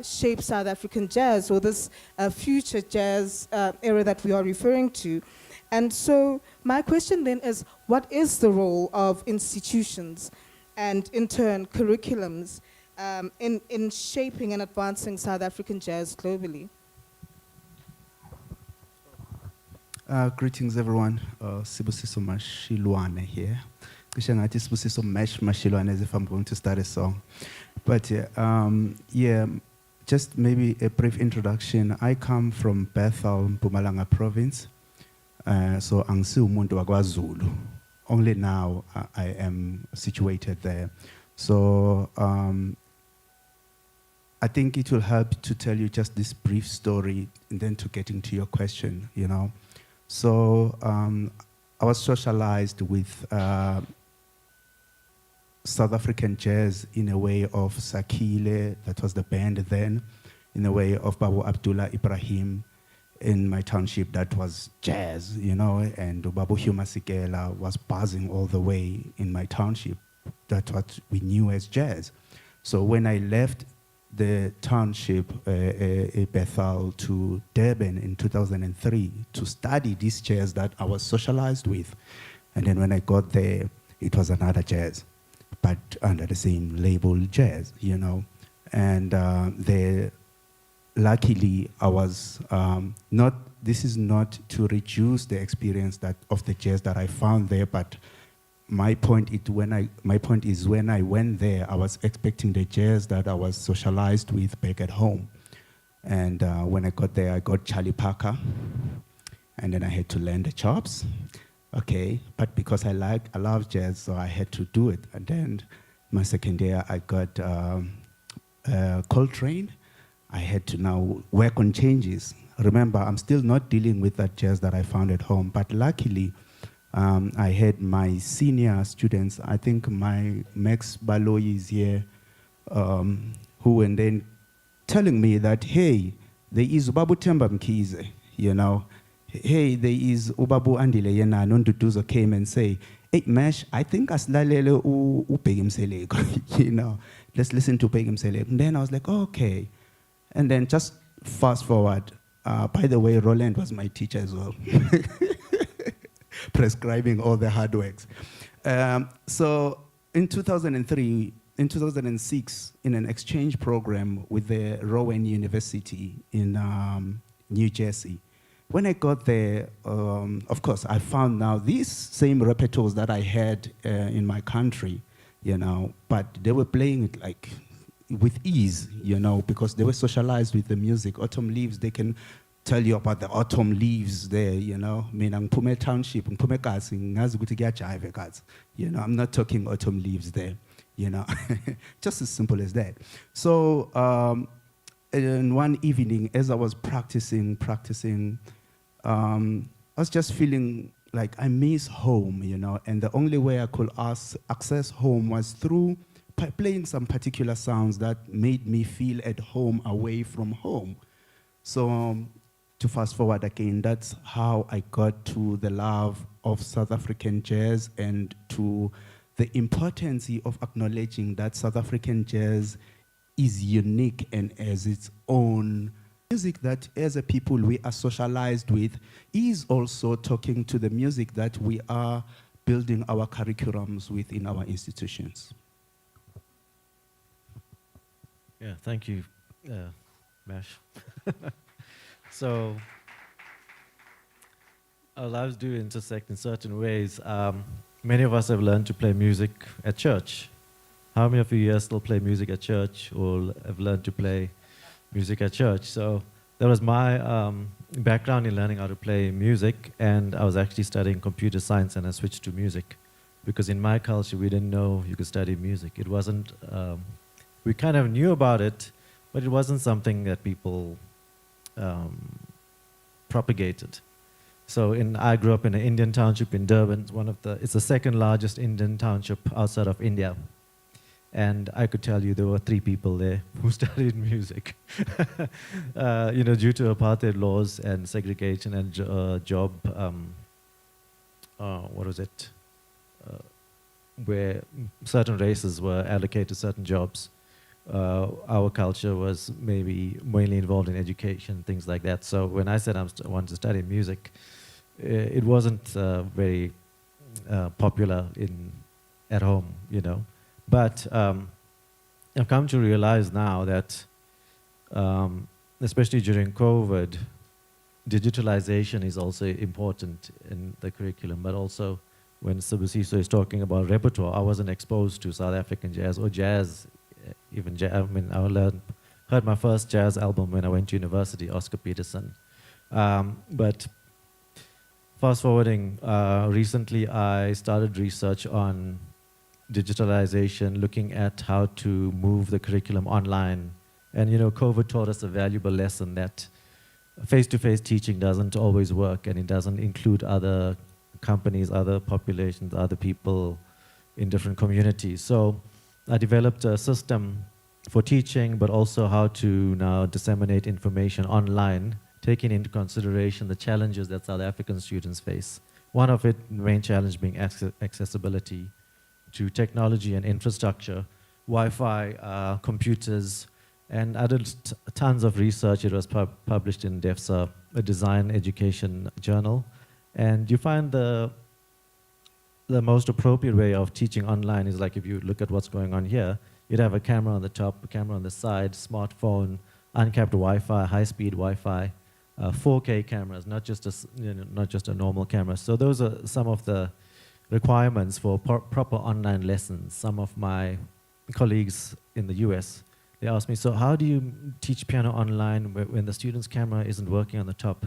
shape South African jazz, or this future jazz era that we are referring to. And so my question then is, what is the role of institutions and in turn curriculums in shaping and advancing South African jazz globally? Greetings, everyone. Sibusiso Mashilwane here. Kushangathi Sibusiso Mashilwane, as if I'm going to start a song. But yeah, just maybe a brief introduction. I come from Bethel, Mpumalanga province. So angisi umuntu wakwaZulu. Only now I am situated there. So I think it will help to tell you just this brief story and then to get into your question, you know. So I was socialized with South African jazz in a way of Sakile, that was the band then, in a way of Babu Abdullah Ibrahim. In my township, that was jazz, you know, and Babu Huma Sikela was buzzing all the way in my township. That's what we knew as jazz. So when I left the township, Bethel, to Durban in 2003 to study this jazz that I was socialized with. And then when I got there, it was another jazz, but under the same label, jazz, you know. And luckily, I was this is not to reduce the experience of the jazz that I found there, but my point is when I went there, I was expecting the jazz that I was socialized with back at home. And when I got there, I got Charlie Parker, and then I had to learn the chops. Okay, but because I love jazz, so I had to do it. And then my second year, I got Coltrane. I had to now work on changes. Remember, I'm still not dealing with that jazz that I found at home, but luckily, I had my senior students, I think my Max Baloyi is here, who were then telling me that, hey, There is Ubabu Temba Mkize, you know. Hey, there is Ubabu Andile Yena Nonduduzo came and say, hey, Mesh, I think Aslalele Upegim Selego, you know. Let's listen to Pegim Selego. And then I was like, okay. And then just fast forward. By the way, Roland was my teacher as well, prescribing all the hard works. So in 2003, in 2006, in an exchange program with the Rowan University in New Jersey, when I got there, of course, I found now these same repertoires that I had in my country, you know, but they were playing it like with ease, you know, because they were socialized with the music. Autumn Leaves, they can tell you about the autumn leaves there, you know. I mean, Ngpume Township, Ngpume Kasi, ngazi ukuthi kuyajive kazi. You know, I'm not talking autumn leaves there, you know. Just as simple as that. So, and one evening, as I was practicing, I was just feeling like I miss home, you know, and the only way I could access home was through playing some particular sounds that made me feel at home away from home. So to fast forward again, that's how I got to the love of South African jazz and to the importance of acknowledging that South African jazz is unique and has its own music that as a people we are socialized with is also talking to the music that we are building our curriculums with in our institutions. Yeah, thank you, Mesh. So our lives do intersect in certain ways. Many of us have learned to play music at church. How many of you here still play music at church or have learned to play music at church? So that was my background in learning how to play music, and I was actually studying computer science and I switched to music because in my culture we didn't know you could study music. It wasn't, we kind of knew about it, but it wasn't something that people propagated. So I grew up in an Indian township in Durban. It's the second largest Indian township outside of India. And I could tell you there were 3 people there who studied music. You know, due to apartheid laws and segregation and job, where certain races were allocated certain jobs. Our culture was maybe mainly involved in education, things like that. So when I said I wanted to study music, it wasn't very popular at home, you know. But I've come to realize now that, especially during COVID, digitalization is also important in the curriculum, but also when Sibusiso is talking about repertoire, I wasn't exposed to South African jazz or jazz, even jazz. I mean, heard my first jazz album when I went to university, Oscar Peterson. But fast forwarding, recently I started research on digitalization, looking at how to move the curriculum online. And you know, COVID taught us a valuable lesson that face-to-face teaching doesn't always work, and it doesn't include other companies, other populations, other people in different communities. So I developed a system for teaching, but also how to now disseminate information online, taking into consideration the challenges that South African students face. One of it, the main challenge being accessibility to technology and infrastructure, Wi-Fi, computers, and I did tons of research. It was published in DEFSA, a design education journal. And you find the most appropriate way of teaching online is like if you look at what's going on here, you'd have a camera on the top, a camera on the side, smartphone, uncapped Wi-Fi, high-speed Wi-Fi, 4K cameras, not just a normal camera. So those are some of the requirements for proper online lessons. Some of my colleagues in the US, they asked me, so how do you teach piano online when the student's camera isn't working on the top?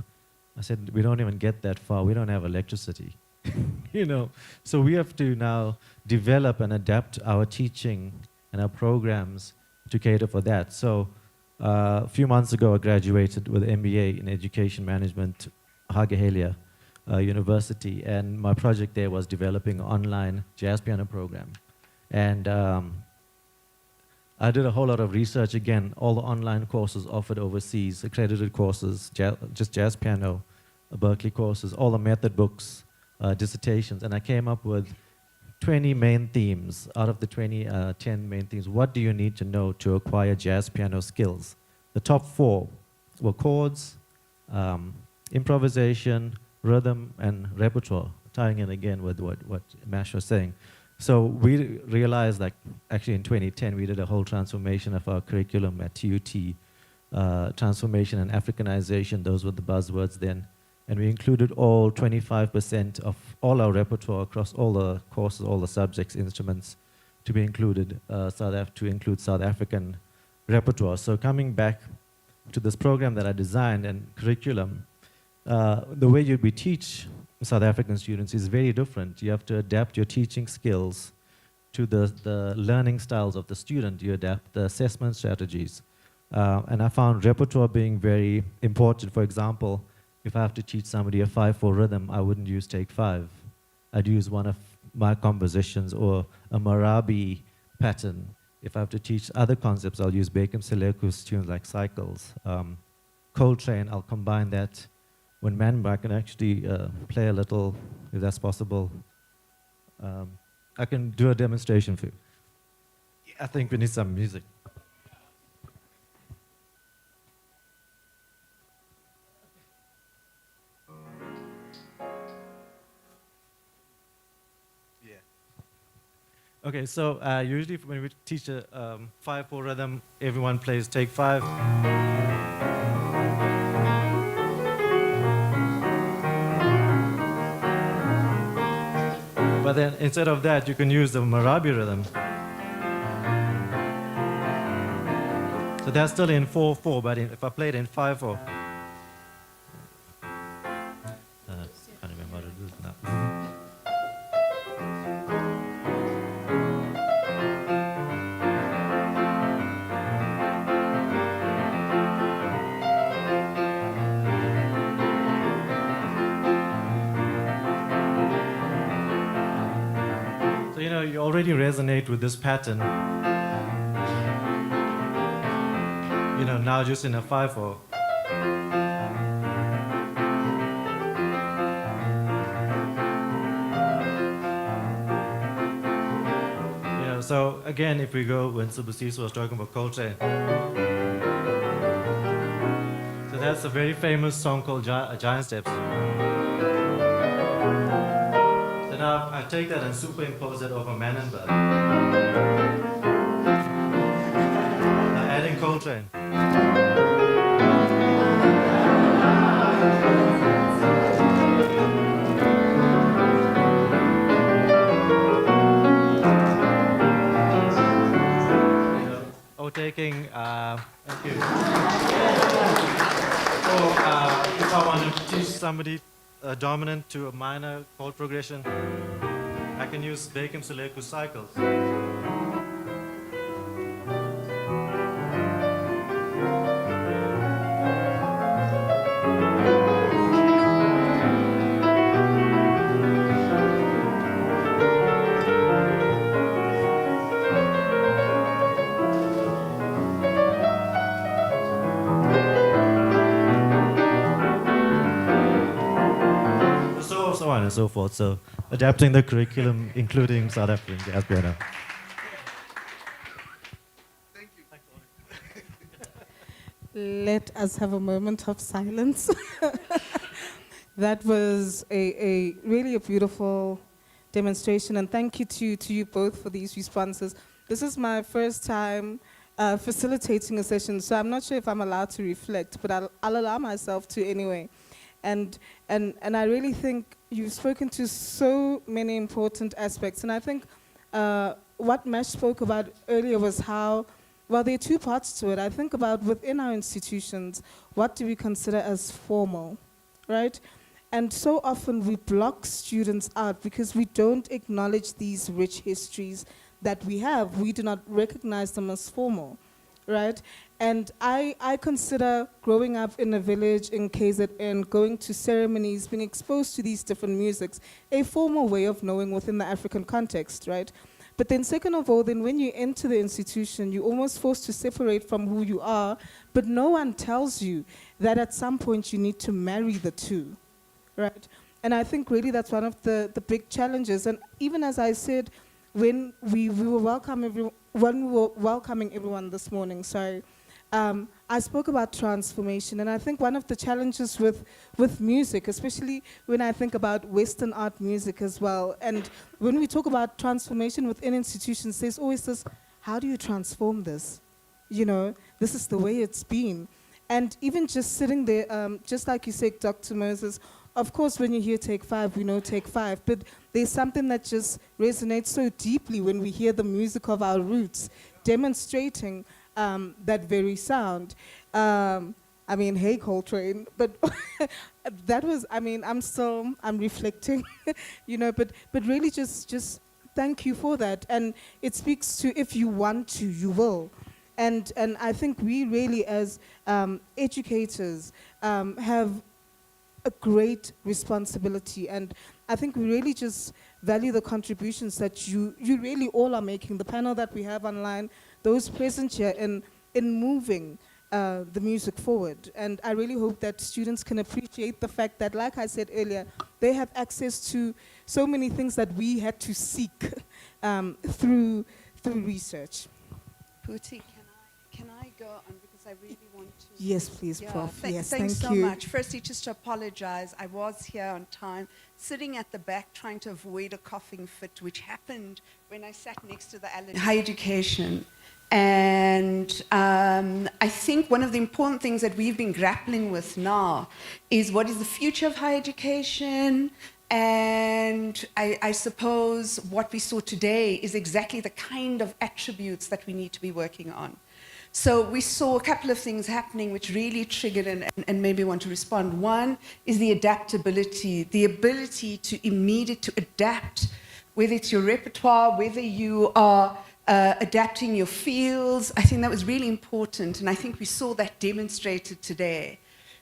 I said, we don't even get that far. We don't have electricity, you know. So we have to now develop and adapt our teaching and our programs to cater for that. So a few months ago, I graduated with an MBA in Education Management, Haggehelia University, and my project there was developing an online jazz piano program. And I did a whole lot of research again, all the online courses offered overseas, accredited courses, just jazz piano, Berkeley courses, all the method books, dissertations, and I came up with 20 main themes. Out of the 10 main themes, what do you need to know to acquire jazz piano skills? The top 4 were chords, improvisation, rhythm, and repertoire, tying in again with what Mash was saying. So we realized that actually in 2010, we did a whole transformation of our curriculum at TUT, transformation and Africanization, those were the buzzwords then. And we included all 25% of all our repertoire across all the courses, all the subjects, instruments to be included, to include South African repertoire. So coming back to this program that I designed and curriculum, the way we teach South African students is very different. You have to adapt your teaching skills to the learning styles of the student. You adapt the assessment strategies. And I found repertoire being very important. For example, if I have to teach somebody a 5/4 rhythm, I wouldn't use Take 5. I'd use one of my compositions or a Marabi pattern. If I have to teach other concepts, I'll use Bekim Seleku's tunes like Cycles. Coltrane, I'll combine that. When Manba, I can actually play a little, if that's possible. I can do a demonstration for you. I think we need some music. Okay, so usually when we teach a 5/4 rhythm, everyone plays Take 5. But then instead of that, you can use the Marabi rhythm. So that's still in 4/4, but if I played in 5/4. I can't remember how to do it now. You already resonate with this pattern. Now just in a 5/4. So again, if we go when Subasiso was talking about Coltrane. So that's a very famous song called Giant Steps. Now I take that and superimpose it over Manenberg. Now adding Coltrane. Or taking, thank you. Or if I want to teach somebody a dominant to a minor chord progression, I can use Bekim Seleku's Cycles. So on and so forth. So adapting the curriculum, including South African jazz piano. Thank you. Let us have a moment of silence. That was a really a beautiful demonstration, and thank you to you both for these responses. This is my first time facilitating a session, so I'm not sure if I'm allowed to reflect, but I'll allow myself to anyway. And I really think you've spoken to so many important aspects. And I think what Mesh spoke about earlier was how, well, there are two parts to it. I think about within our institutions, what do we consider as formal, right? And so often we block students out because we don't acknowledge these rich histories that we have. We do not recognize them as formal, right? And I consider growing up in a village in KZN, going to ceremonies, being exposed to these different musics, a formal way of knowing within the African context, right? But then second of all, then when you enter the institution, you're almost forced to separate from who you are, but no one tells you that at some point you need to marry the two, right? And I think really that's one of the big challenges. And even as I said, when we were welcoming everyone this morning, sorry, I spoke about transformation, and I think one of the challenges with music, especially when I think about Western art music as well, and when we talk about transformation within institutions, there's always this, how do you transform this? You know, this is the way it's been. And even just sitting there, just like you said, Dr. Moses, of course, when you hear Take Five, we know Take Five, but there's something that just resonates so deeply when we hear the music of our roots demonstrating that very sound. I mean, hey, Coltrane, but that was, I mean, I'm reflecting, you know, but really just thank you for that. And it speaks to, if you want to, you will. And I think we really, as educators, have a great responsibility. And I think we really just value the contributions that you really all are making, the panel that we have online, those present here in moving the music forward. And I really hope that students can appreciate the fact that, like I said earlier, they have access to so many things that we had to seek through research. Puti, can I go on, because I really want to. Yes, please, Prof. Yes, thanks thank so you. much. Firstly, just to apologize, I was here on time, sitting at the back trying to avoid a coughing fit, which happened when I sat next to the higher education. And I think one of the important things that we've been grappling with now is what is the future of higher education. And I suppose what we saw today is exactly the kind of attributes that we need to be working on. So we saw a couple of things happening which really triggered and made me want to respond. One is the adaptability, the ability to adapt, whether it's your repertoire, whether you are adapting your fields. I think that was really important, and I think we saw that demonstrated today.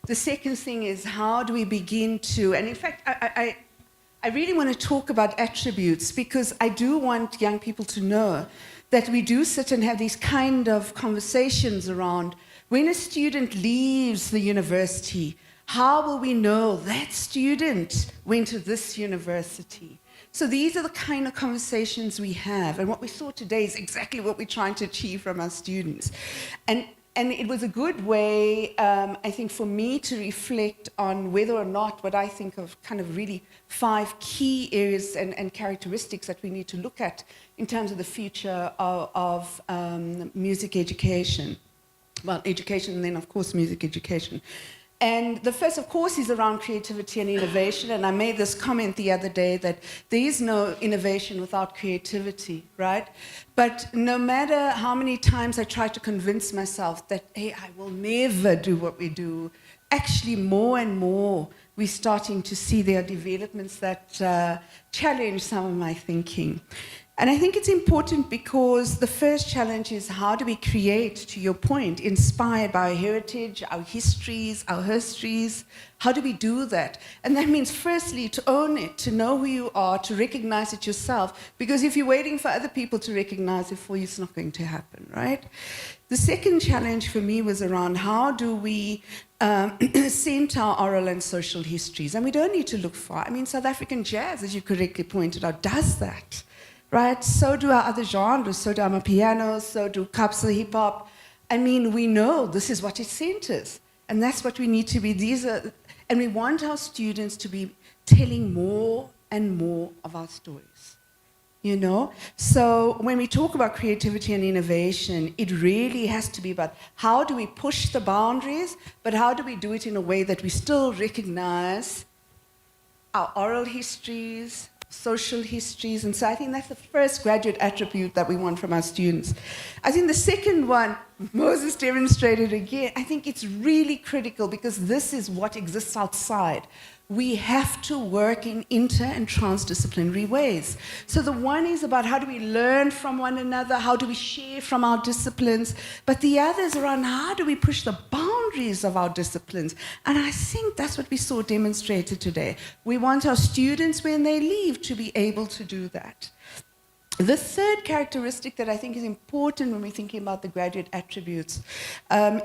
The second thing is, how do we begin to, and in fact, I really want to talk about attributes, because I do want young people to know that we do sit and have these kind of conversations around, when a student leaves the university, how will we know that student went to this university? So these are the kind of conversations we have, and what we saw today is exactly what we're trying to achieve from our students. And it was a good way, I think, for me to reflect on whether or not what I think of kind of really 5 key areas and characteristics that we need to look at in terms of the future of music education. Well, education, and then, of course, music education. And the first, of course, is around creativity and innovation. And I made this comment the other day that there is no innovation without creativity, right? But no matter how many times I try to convince myself that, hey, I will never do what we do, actually more and more we're starting to see there are developments that challenge some of my thinking. And I think it's important because the first challenge is, how do we create, to your point, inspired by our heritage, our histories, How do we do that? And that means, firstly, to own it, to know who you are, to recognize it yourself. Because if you're waiting for other people to recognize it for you, it's not going to happen, right? The second challenge for me was around, how do we center our oral and social histories? And we don't need to look far. I mean, South African jazz, as you correctly pointed out, does that. Right? So do our other genres, so do our pianos, so do kapsa hip hop. I mean, we know this is what it centers, and that's what we need to be. And we want our students to be telling more and more of our stories, you know? So when we talk about creativity and innovation, it really has to be about how do we push the boundaries, but how do we do it in a way that we still recognize our oral histories, social histories. And so I think that's the first graduate attribute that we want from our students. I think the second one, Moses demonstrated again, I think it's really critical because this is what exists outside. We have to work in inter and transdisciplinary ways. So the one is about how do we learn from one another, how do we share from our disciplines, but the other is around how do we push the boundaries of our disciplines. And I think that's what we saw demonstrated today. We want our students, when they leave, to be able to do that. The third characteristic that I think is important when we're thinking about the graduate attributes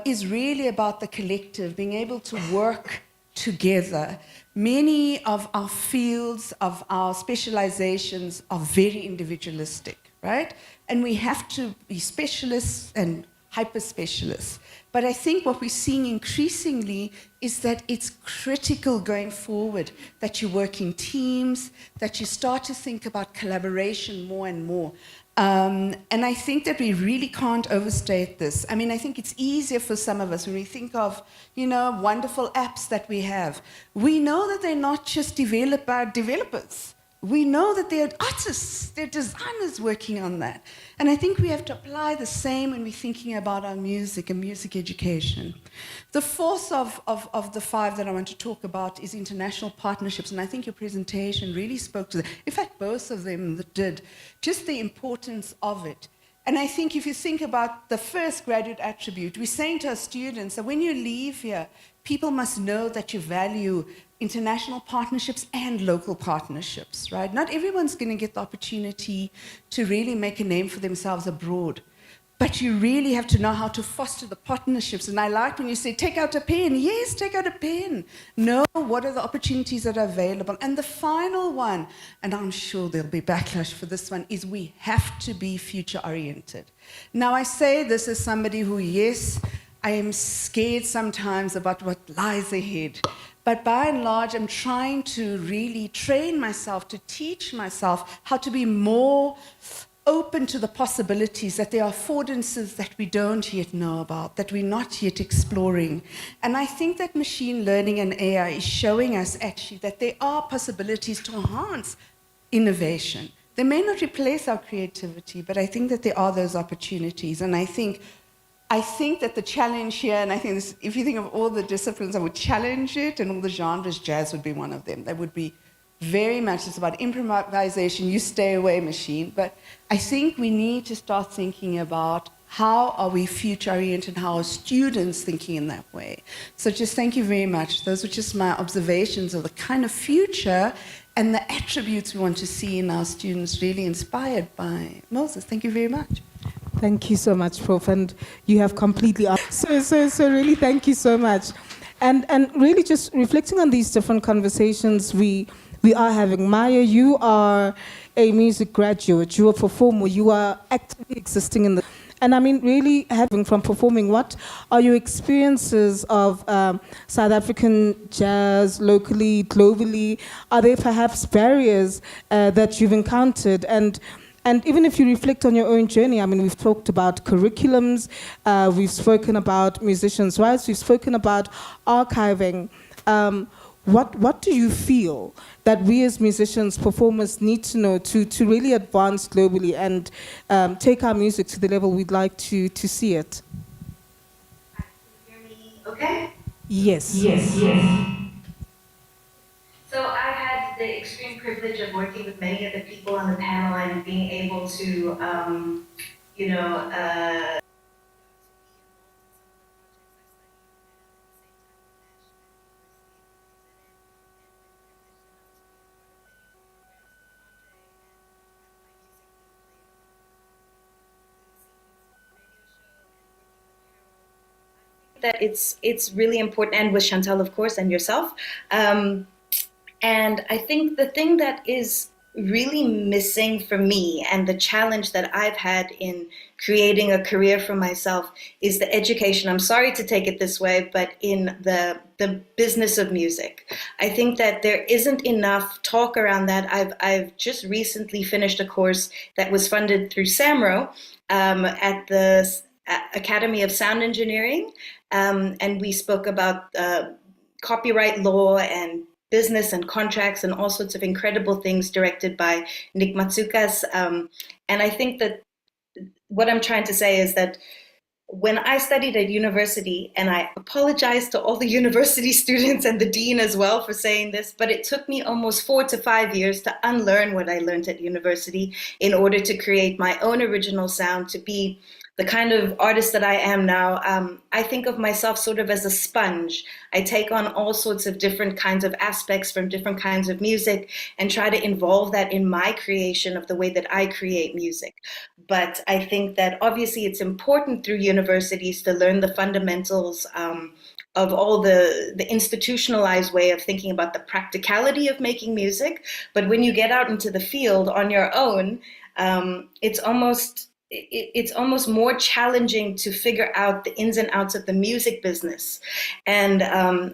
is really about the collective, being able to work together. Many of our fields, of our specializations are very individualistic, right? And we have to be specialists and hyper-specialists. But I think what we're seeing increasingly is that it's critical going forward that you work in teams, that you start to think about collaboration more and more. And I think that we really can't overstate this. I mean, I think it's easier for some of us when we think of, you know, wonderful apps that we have. We know that they're not just developed by developers. We know that they're artists, they're designers working on that. And I think we have to apply the same when we're thinking about our music and music education. The fourth of the five that I want to talk about is international partnerships, and I think your presentation really spoke to that. In fact, both of them did, just the importance of it. And I think if you think about the first graduate attribute, we're saying to our students that when you leave here, people must know that you value international partnerships and local partnerships, right? Not everyone's going to get the opportunity to really make a name for themselves abroad. But you really have to know how to foster the partnerships. And I like when you say, take out a pen. Yes, take out a pen. Know what are the opportunities that are available. And the final one, and I'm sure there'll be backlash for this one, is we have to be future-oriented. Now, I say this as somebody who, yes, I am scared sometimes about what lies ahead. But by and large, I'm trying to really train myself, to teach myself how to be more open to the possibilities, that there are affordances that we don't yet know about, that we're not yet exploring. And I think that machine learning and AI is showing us actually that there are possibilities to enhance innovation. They may not replace our creativity, but I think that there are those opportunities. And I think that the challenge here, and I think this, if you think of all the disciplines that would challenge it and all the genres, jazz would be one of them. That would be very much, it's about improvisation, you stay away machine. But I think we need to start thinking about how are we future-oriented, how are students thinking in that way. So just thank you very much. Those were just my observations of the kind of future and the attributes we want to see in our students, really inspired by Moses. Thank you very much. Thank you so much, Prof. And you have completely so really thank you so much. And really just reflecting on these different conversations we are having. Maya, you are a music graduate, you're a performer, you are actively existing in the... And I mean, really having from performing, what are your experiences of South African jazz locally, globally? Are there perhaps barriers that you've encountered? And even if you reflect on your own journey, I mean, we've talked about curriculums, we've spoken about musicians' rights, we've spoken about archiving. What do you feel that we as musicians, performers need to know to really advance globally and take our music to the level we'd like to see it? Can you hear me okay? Yes. So I had the extreme privilege of working with many of the people on the panel and being able to, that it's really important, and with Chantal, of course, and yourself. And I think the thing that is really missing for me, and the challenge that I've had in creating a career for myself, is the education. I'm sorry to take it this way, but in the business of music. I think that there isn't enough talk around that. I've just recently finished a course that was funded through SAMRO at the Academy of Sound Engineering, and we spoke about copyright law and business and contracts and all sorts of incredible things directed by Nick Matsukas. And I think that what I'm trying to say is that when I studied at university, and I apologize to all the university students and the dean as well for saying this, but it took me almost 4 to 5 years to unlearn what I learned at university in order to create my own original sound, to be the kind of artist that I am now, I think of myself sort of as a sponge. I take on all sorts of different kinds of aspects from different kinds of music and try to involve that in my creation of the way that I create music. But I think that obviously it's important through universities to learn the fundamentals of all the institutionalized way of thinking about the practicality of making music. But when you get out into the field on your own, it's almost more challenging to figure out the ins and outs of the music business. And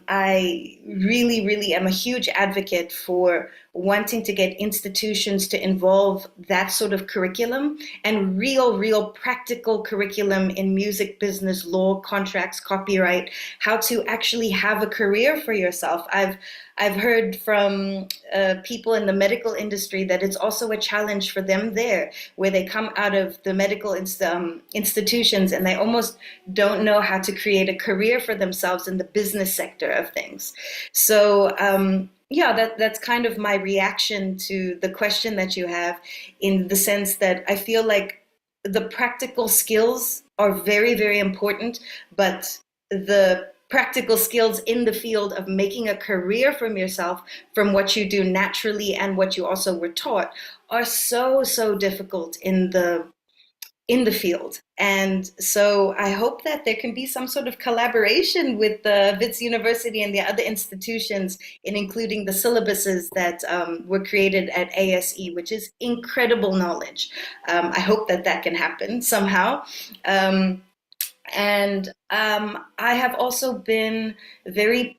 I really, really am a huge advocate for wanting to get institutions to involve that sort of curriculum and real practical curriculum in music business, law, contracts, copyright, how to actually have a career for yourself. I've heard from people in the medical industry that it's also a challenge for them there, where they come out of the medical institutions and they almost don't know how to create a career for themselves in the business sector of things. So yeah, that's kind of my reaction to the question that you have, in the sense that I feel like the practical skills are very, very important, but the practical skills in the field of making a career from yourself, from what you do naturally and what you also were taught, are so difficult in the field. And so I hope that there can be some sort of collaboration with the Wits University and the other institutions in including the syllabuses that were created at ASE, which is incredible knowledge. I hope that that can happen somehow. And I have also been very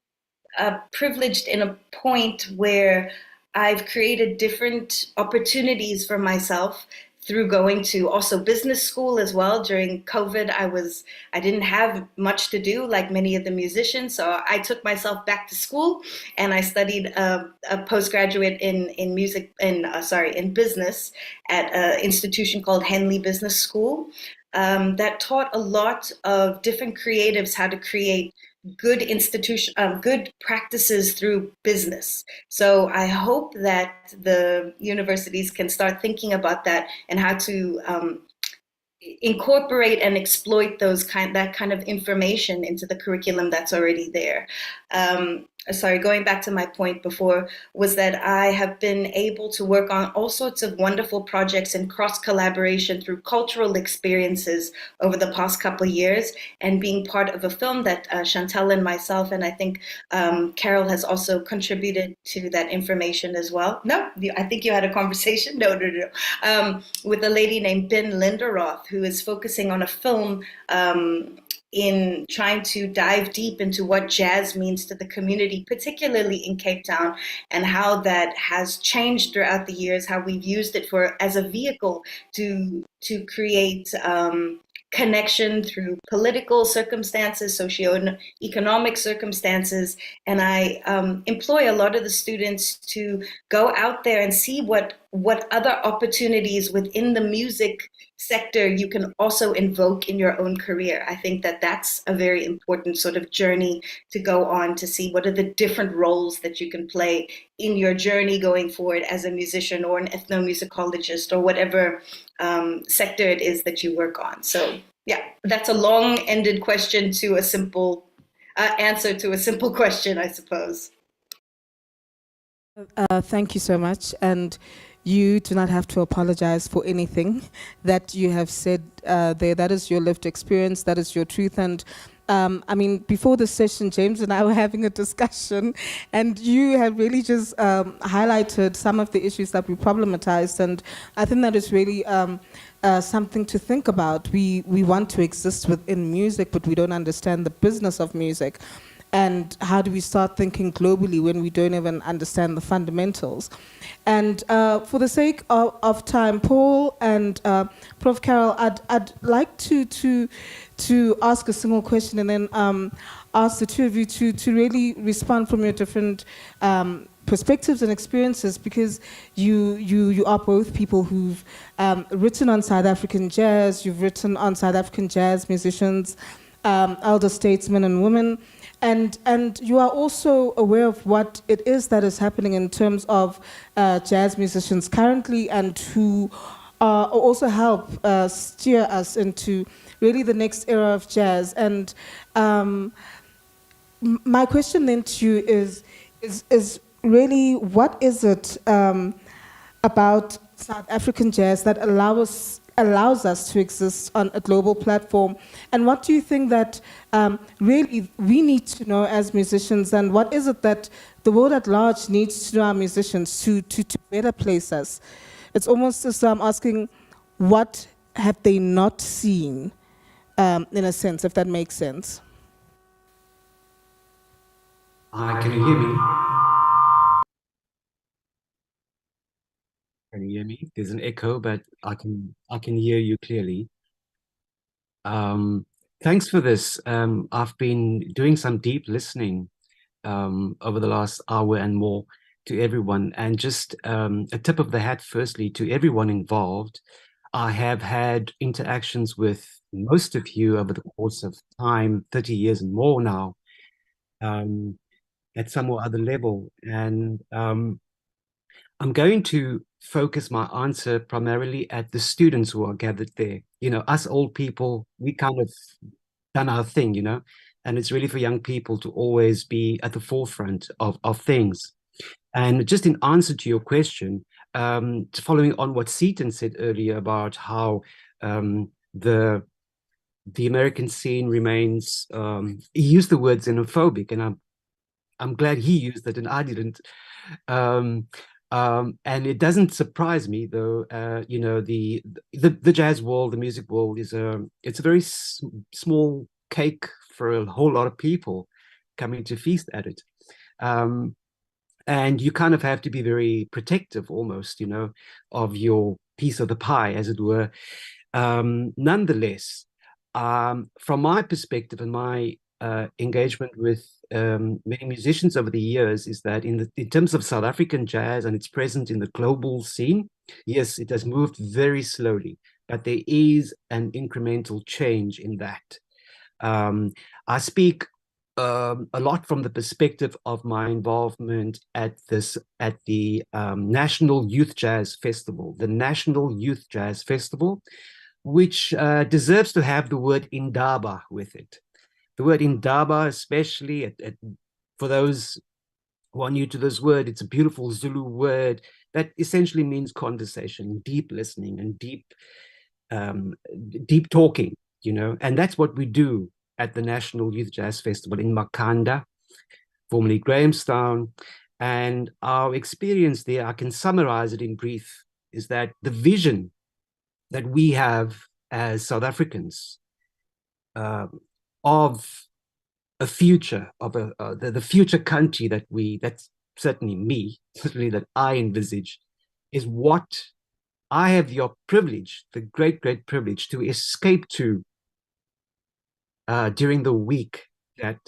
privileged in a point where I've created different opportunities for myself through going to also business school as well. During COVID, I didn't have much to do like many of the musicians, so I took myself back to school and I studied a postgraduate in music, in business at an institution called Henley Business School. That taught a lot of different creatives how to create good practices through business. So I hope that the universities can start thinking about that and how to incorporate and exploit that kind of information into the curriculum that's already there. Going back to my point before, was that I have been able to work on all sorts of wonderful projects and cross collaboration through cultural experiences over the past couple of years, and being part of a film that Chantel and myself, and I think Carol has also contributed to that information as well. No, I think you had a conversation. No. With a lady named Ben Linderoth, who is focusing on a film in trying to dive deep into what jazz means to the community, particularly in Cape Town, and how that has changed throughout the years, how we've used it as a vehicle to create connection through political circumstances, socioeconomic circumstances. And I employ a lot of the students to go out there and see what other opportunities within the music sector you can also invoke in your own career. I think that that's a very important sort of journey to go on, to see what are the different roles that you can play in your journey going forward as a musician or an ethnomusicologist or whatever sector it is that you work on. So yeah, that's a long-ended question to a simple answer to a simple question, I suppose. Thank you so much. And you do not have to apologize for anything that you have said there. That is your lived experience. That is your truth. And I mean, before this session, James and I were having a discussion, and you have really just highlighted some of the issues that we problematized. And I think that is really something to think about. We want to exist within music, but we don't understand the business of music. And how do we start thinking globally when we don't even understand the fundamentals? And for the sake of time, Paul and Prof. Carol, I'd like to ask a single question and then ask the two of you to really respond from your different perspectives and experiences, because you are both people who've written on South African jazz, you've written on South African jazz musicians, elder statesmen and women. And you are also aware of what it is that is happening in terms of jazz musicians currently, and who also help steer us into really the next era of jazz. And my question then to you is really, what is it about South African jazz that allows us to exist on a global platform? And what do you think that really we need to know as musicians, and what is it that the world at large needs to know our musicians to better place us? It's almost as though I'm asking, what have they not seen, in a sense, if that makes sense? Hi, can you hear me? Can you hear me? There's an echo, but I can hear you clearly. Thanks for this. I've been doing some deep listening over the last hour and more to everyone, and just a tip of the hat, firstly, to everyone involved. I have had interactions with most of you over the course of time, 30 years and more now, at some or other level, and I'm going to focus my answer primarily at the students who are gathered there. You know, us old people, we kind of done our thing, you know, and it's really for young people to always be at the forefront of things. And just in answer to your question, following on what Seaton said earlier about how the American scene remains, he used the word xenophobic, and I'm glad he used it and I didn't. And it doesn't surprise me, though. You know, the jazz world, the music world is it's a very small cake for a whole lot of people coming to feast at it. And you kind of have to be very protective, almost, you know, of your piece of the pie, as it were. Nonetheless, from my perspective and my engagement with many musicians over the years, is that in terms of South African jazz and its presence in the global scene, yes, it has moved very slowly, but there is an incremental change in that. I speak a lot from the perspective of my involvement at the National Youth Jazz Festival, which deserves to have the word indaba with it. The word indaba, especially for those who are new to this word, it's a beautiful Zulu word that essentially means conversation, deep listening, and deep talking, you know. And that's what we do at the National Youth Jazz Festival in Makanda, formerly Grahamstown. And our experience there, I can summarize it in brief, is that the vision that we have as South Africans of a future, of the future country that's certainly me, certainly that I envisage, is what I have the privilege, the great privilege, to escape to during the week that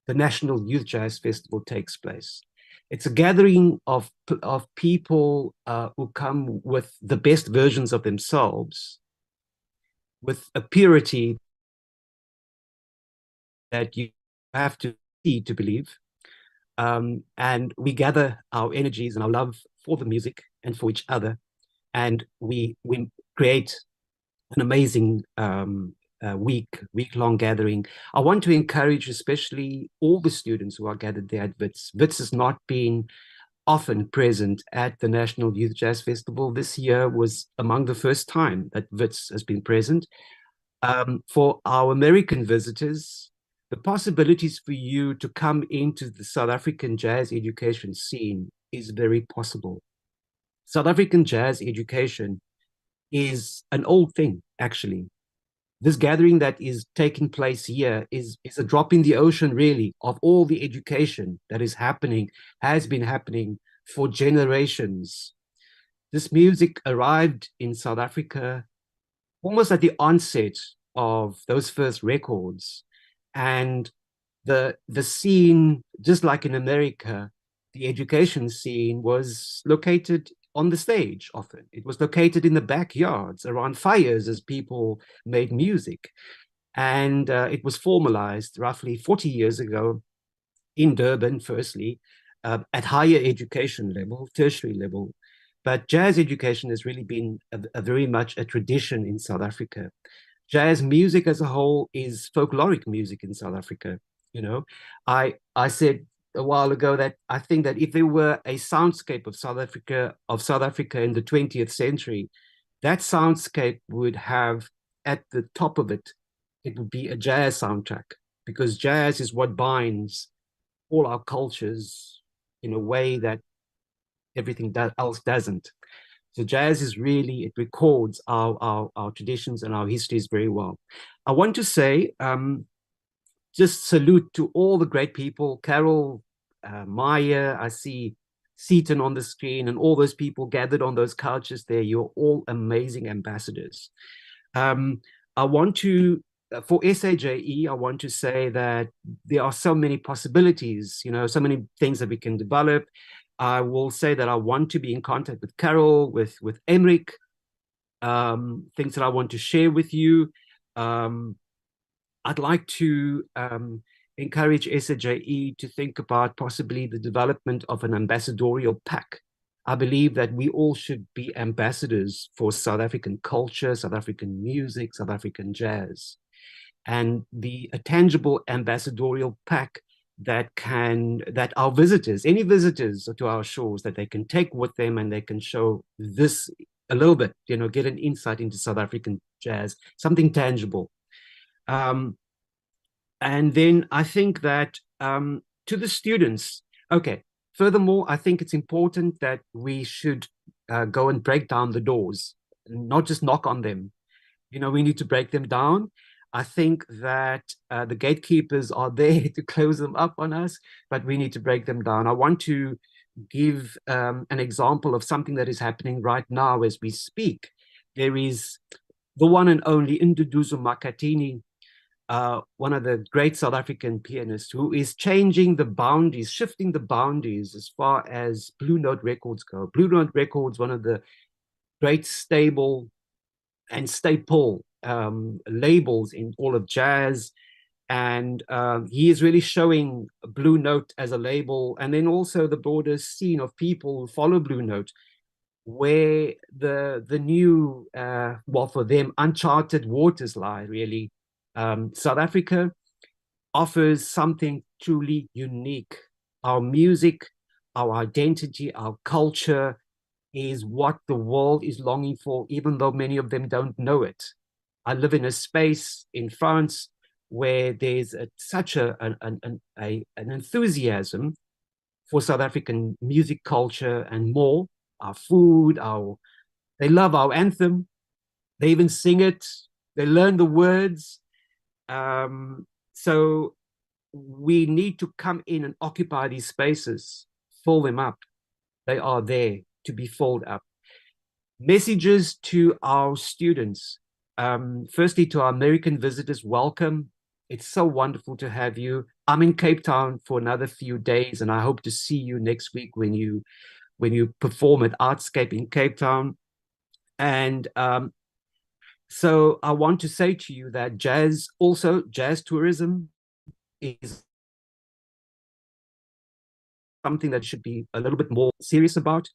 the National Youth Jazz Festival takes place. It's a gathering of people who come with the best versions of themselves, with a purity that you have to see to believe. And we gather our energies and our love for the music and for each other, and we create an amazing week-long gathering. I want to encourage especially all the students who are gathered there at WITS. WITS has not been often present at the National Youth Jazz Festival. This year was among the first time that WITS has been present. For our American visitors, the possibilities for you to come into the South African jazz education scene is very possible. South African jazz education is an old thing, actually. This gathering that is taking place here is a drop in the ocean, really, of all the education that is happening, has been happening for generations. This music arrived in South Africa almost at the onset of those first records. And the scene, just like in America, the education scene was located on the stage often. It was located in the backyards around fires as people made music. And it was formalized roughly 40 years ago in Durban, firstly, at higher education level, tertiary level. But jazz education has really been a very much a tradition in South Africa. jazz music as a whole is folkloric music in South Africa. You know, I said a while ago that I think that if there were a soundscape of South Africa in the 20th century, that soundscape would have at the top of it, it would be a jazz soundtrack, because jazz is what binds all our cultures in a way that everything else doesn't. So jazz is really, it records our traditions and our histories very well. I want to say, just salute to all the great people, Carol, Maya, I see Seaton on the screen, and all those people gathered on those couches there. You're all amazing ambassadors. I want to, for SAJE, I want to say that there are so many possibilities, you know, so many things that we can develop. I will say that I want to be in contact with Carol, with Emric, things that I want to share with you. I'd like to encourage SAJE to think about possibly the development of an ambassadorial pack. I believe that we all should be ambassadors for South African culture, South African music, South African jazz, and be a tangible ambassadorial pack that our visitors, any visitors to our shores, that they can take with them and they can show this a little bit, you know, get an insight into South African jazz, something tangible. And then I think that to the students, okay, furthermore, I think it's important that we should go and break down the doors, not just knock on them. You know, we need to break them down. I think that the gatekeepers are there to close them up on us, but we need to break them down. I want to give an example of something that is happening right now as we speak. There is the one and only Nduduzo Makatini, one of the great South African pianists, who is changing the boundaries, shifting the boundaries as far as Blue Note Records go. Blue Note Records, one of the great stable and staple labels in all of jazz. And he is really showing Blue Note as a label, and then also the broader scene of people who follow Blue Note, where the new, well, for them, uncharted waters lie, really. South Africa offers something truly unique. Our music, our identity, our culture is what the world is longing for, even though many of them don't know it. I live in a space in France where there's such an enthusiasm for South African music culture and more, our food, they love our anthem. They even sing it. They learn the words. So we need to come in and occupy these spaces, fill them up. They are there to be filled up. Messages to our students. Firstly, to our American visitors, welcome. It's so wonderful to have you. I'm in Cape Town for another few days, and I hope to see you next week when you perform at Artscape in Cape Town. And so I want to say to you that jazz tourism is something that should be a little bit more serious about.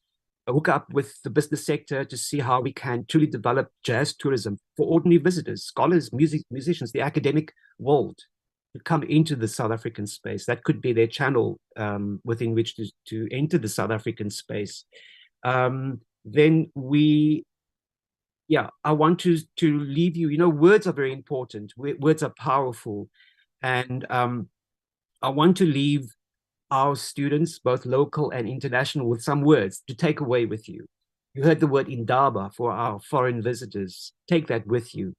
Hook up with the business sector to see how we can truly develop jazz tourism for ordinary visitors, scholars, musicians, the academic world to come into the South African space. That could be their channel within which to enter the South African space. Then I want to leave you, you know, words are very important. Words are powerful. And I want to leave our students, both local and international, with some words to take away with you. You heard the word indaba for our foreign visitors. Take that with you.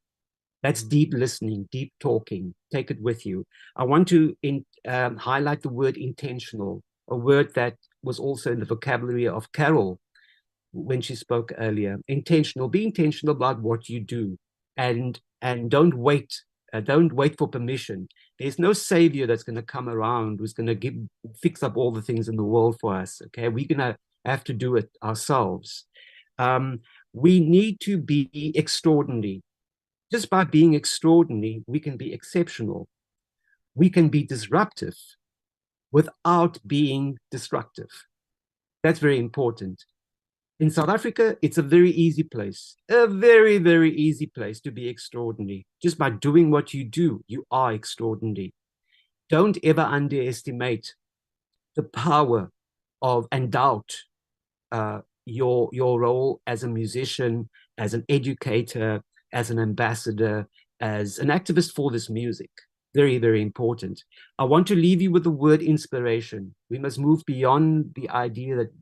That's deep listening, deep talking. Take it with you. I want to highlight the word intentional, a word that was also in the vocabulary of Carol when she spoke earlier. Intentional. Be intentional about what you do, and don't wait. Don't wait for permission. There's no savior that's going to come around who's going to fix up all the things in the world for us. Okay, we're going to have to do it ourselves. We need to be extraordinary. Just by being extraordinary, we can be exceptional. We can be disruptive without being destructive. That's very important. In South Africa, it's a very easy place, a very, very easy place to be extraordinary. Just by doing what you do, you are extraordinary. Don't ever underestimate the power of and doubt your role as a musician, as an educator, as an ambassador, as an activist for this music. Very, very important. I want to leave you with the word inspiration. We must move beyond the idea that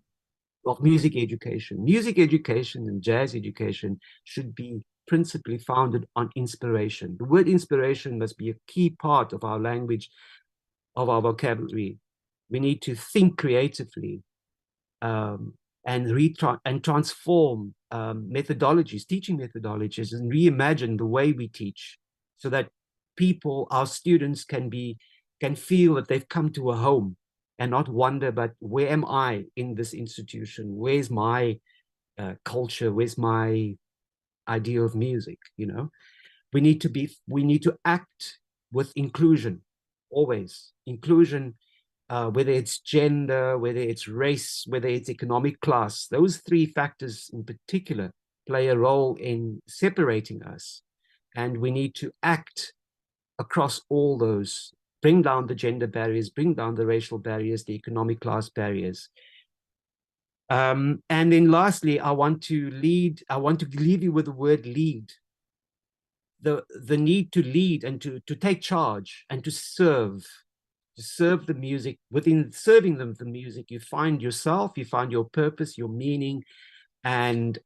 of music education. Music education and jazz education should be principally founded on inspiration. The word inspiration must be a key part of our language, of our vocabulary. We need to think creatively and transform methodologies, teaching methodologies, and reimagine the way we teach, so that people, our students, can feel that they've come to a home and not wonder, but where am I in this institution? Where's my culture? Where's my idea of music? You know, we need to act with inclusion, always inclusion. Whether it's gender, whether it's race, whether it's economic class, those three factors in particular play a role in separating us. And we need to act across all those, bring down the gender barriers, bring down the racial barriers, the economic class barriers. And then lastly, I want to leave you with the word lead. The need to lead and to take charge and to serve the music. Within serving them the music, you find yourself, you find your purpose, your meaning, and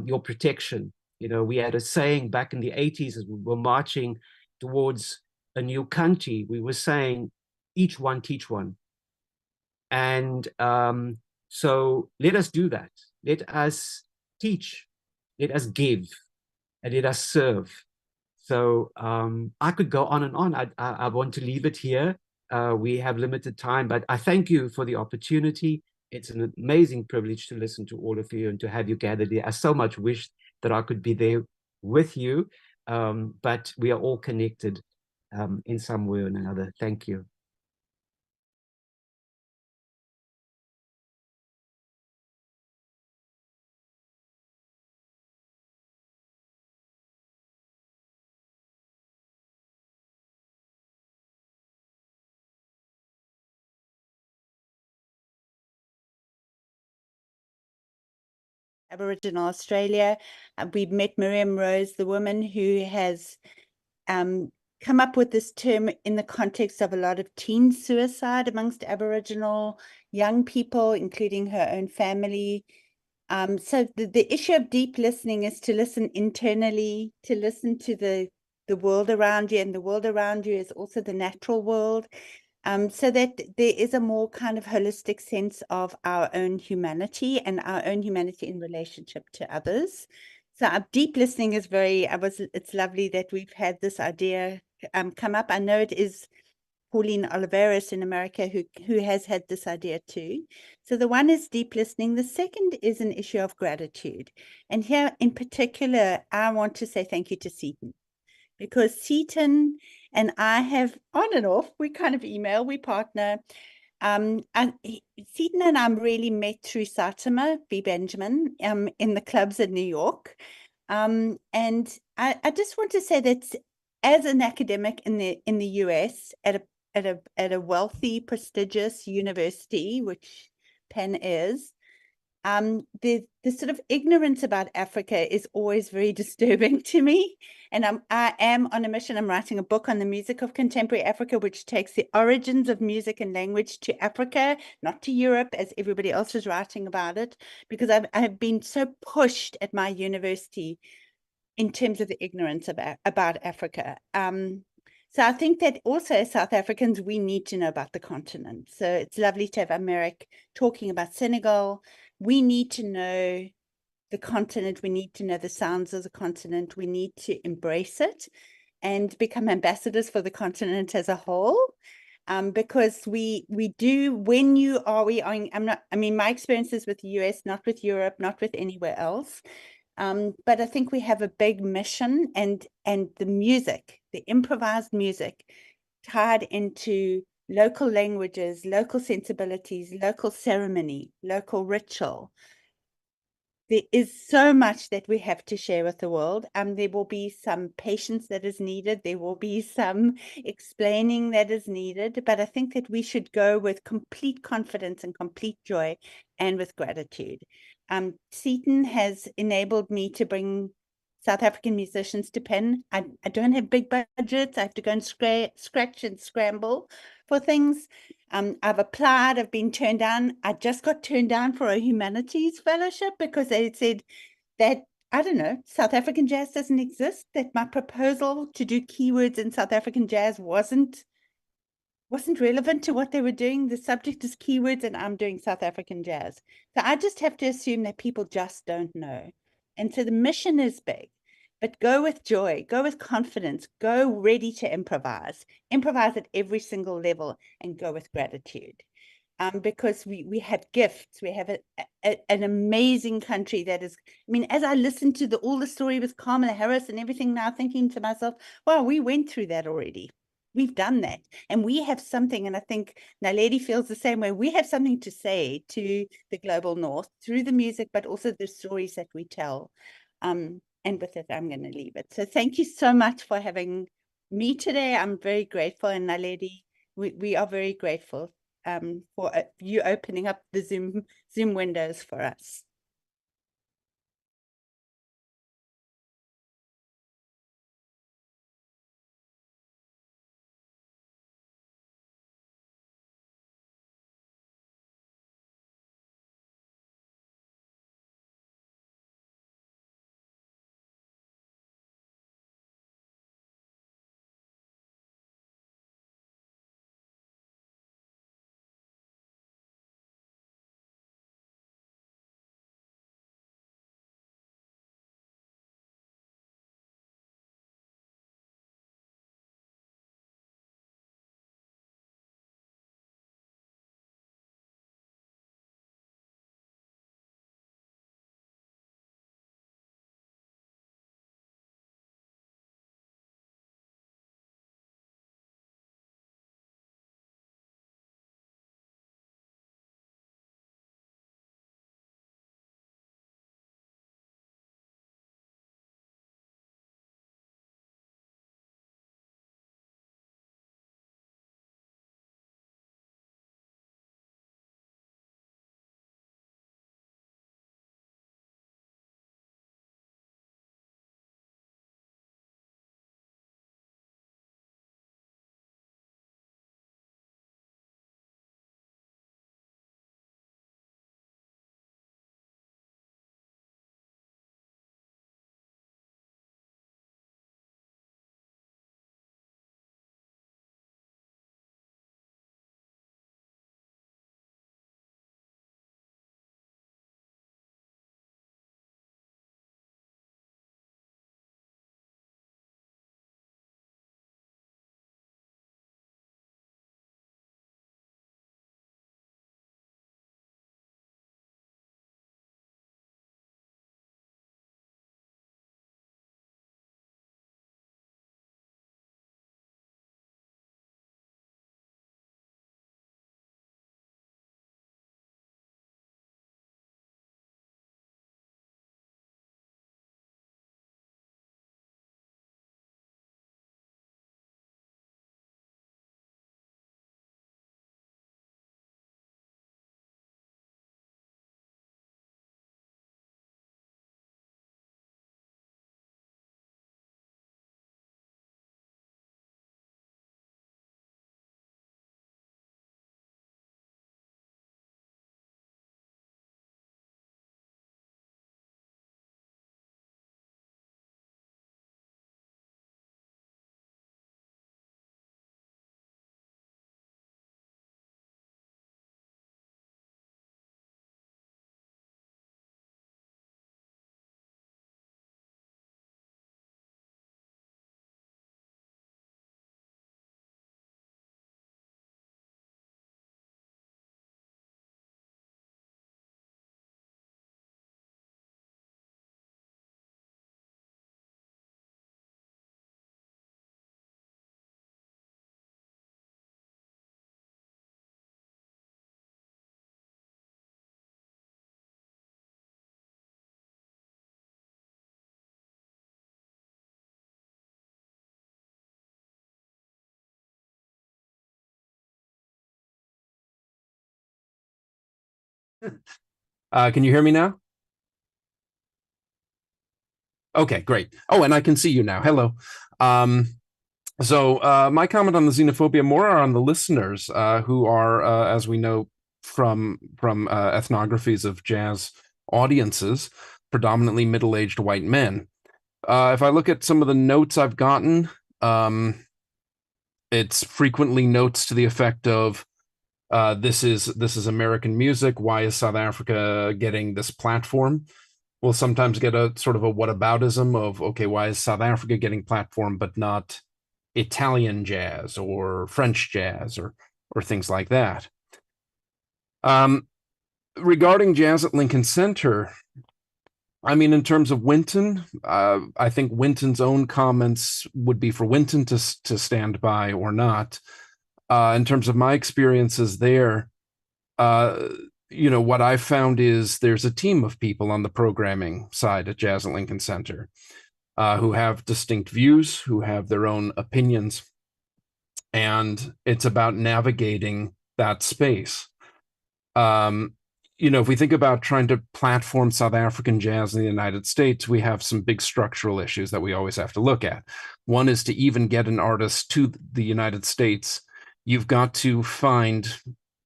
your protection. You know, we had a saying back in the 80s as we were marching towards a new country. We were saying, each one teach one. And so let us do that. Let us teach, let us give, and let us serve. So I could go on and on. I want to leave it here. We have limited time, but I thank you for the opportunity. It's an amazing privilege to listen to all of you and to have you gathered here. I so much wish that I could be there with you, but we are all connected in some way or another. Thank you. Aboriginal Australia. We've met Miriam Rose, the woman who has come up with this term in the context of a lot of teen suicide amongst Aboriginal young people, including her own family. So the issue of deep listening is to listen internally, to listen to the world around you, and the world around you is also the natural world. So that there is a more kind of holistic sense of our own humanity and our own humanity in relationship to others. So our deep listening is it's lovely that we've had this idea come up. I know it is Pauline Oliveris in America who has had this idea too. So the one is deep listening. The second is an issue of gratitude. And here in particular, I want to say thank you to Seaton, because Seaton and I have on and off, we kind of email, we partner. And Seaton and I really met through Satima B. Benjamin in the clubs in New York. And I just want to say that as an academic in the US at a wealthy, prestigious university, which Penn is, the sort of ignorance about Africa is always very disturbing to me. And I am on a mission. I'm writing a book on the music of contemporary Africa, which takes the origins of music and language to Africa, not to Europe, as everybody else is writing about it, because I have been so pushed at my university in terms of the ignorance about Africa. So I think that also as South Africans, we need to know about the continent. So it's lovely to have Americ talking about Senegal. We need to know the continent. We need to know the sounds of the continent. We need to embrace it and become ambassadors for the continent as a whole. Because we do, when you are, my experience is with the US, not with Europe, not with anywhere else. But I think we have a big mission, and the music, the improvised music tied into local languages, local sensibilities, local ceremony, local ritual, there is so much that we have to share with the world. There will be some patience that is needed. There will be some explaining that is needed. But I think that we should go with complete confidence and complete joy and with gratitude. Seaton has enabled me to bring South African musicians to pen. I don't have big budgets. I have to go and scratch and scramble for things. I've applied, I've been turned down. I just got turned down for a humanities fellowship because they said that, I don't know, South African jazz doesn't exist, that my proposal to do keywords in South African jazz wasn't relevant to what they were doing. The subject is keywords and I'm doing South African jazz. So I just have to assume that people just don't know. And so the mission is big, but go with joy, go with confidence, go ready to improvise at every single level, and go with gratitude. Because we have gifts. We have an amazing country that is, I mean, as I listen to all the story with Kamala Harris and everything now, thinking to myself, wow, we went through that already. We've done that. And we have something, and I think Naledi feels the same way. We have something to say to the global north through the music, but also the stories that we tell. And with it, I'm going to leave it. So thank you so much for having me today. I'm very grateful. And Naledi, we are very grateful for you opening up the Zoom windows for us. Can you hear me now? Okay, great. Oh, and I can see you now. Hello. So my comment on the xenophobia more are on the listeners who are, as we know from ethnographies of jazz audiences, predominantly middle-aged white men. If I look at some of the notes I've gotten, it's frequently notes to the effect of, this is American music. Why is South Africa getting this platform? We'll sometimes get a sort of a whataboutism of, okay, why is South Africa getting platform but not Italian jazz or French jazz or things like that. Regarding jazz at Lincoln Center, I mean, in terms of Winton, I think Winton's own comments would be for Winton to stand by or not. In terms of my experiences there, what I've found is there's a team of people on the programming side at Jazz at Lincoln Center who have distinct views, who have their own opinions, and it's about navigating that space. If we think about trying to platform South African jazz in the United States, we have some big structural issues that we always have to look at. One is to even get an artist to the United States, you've got to find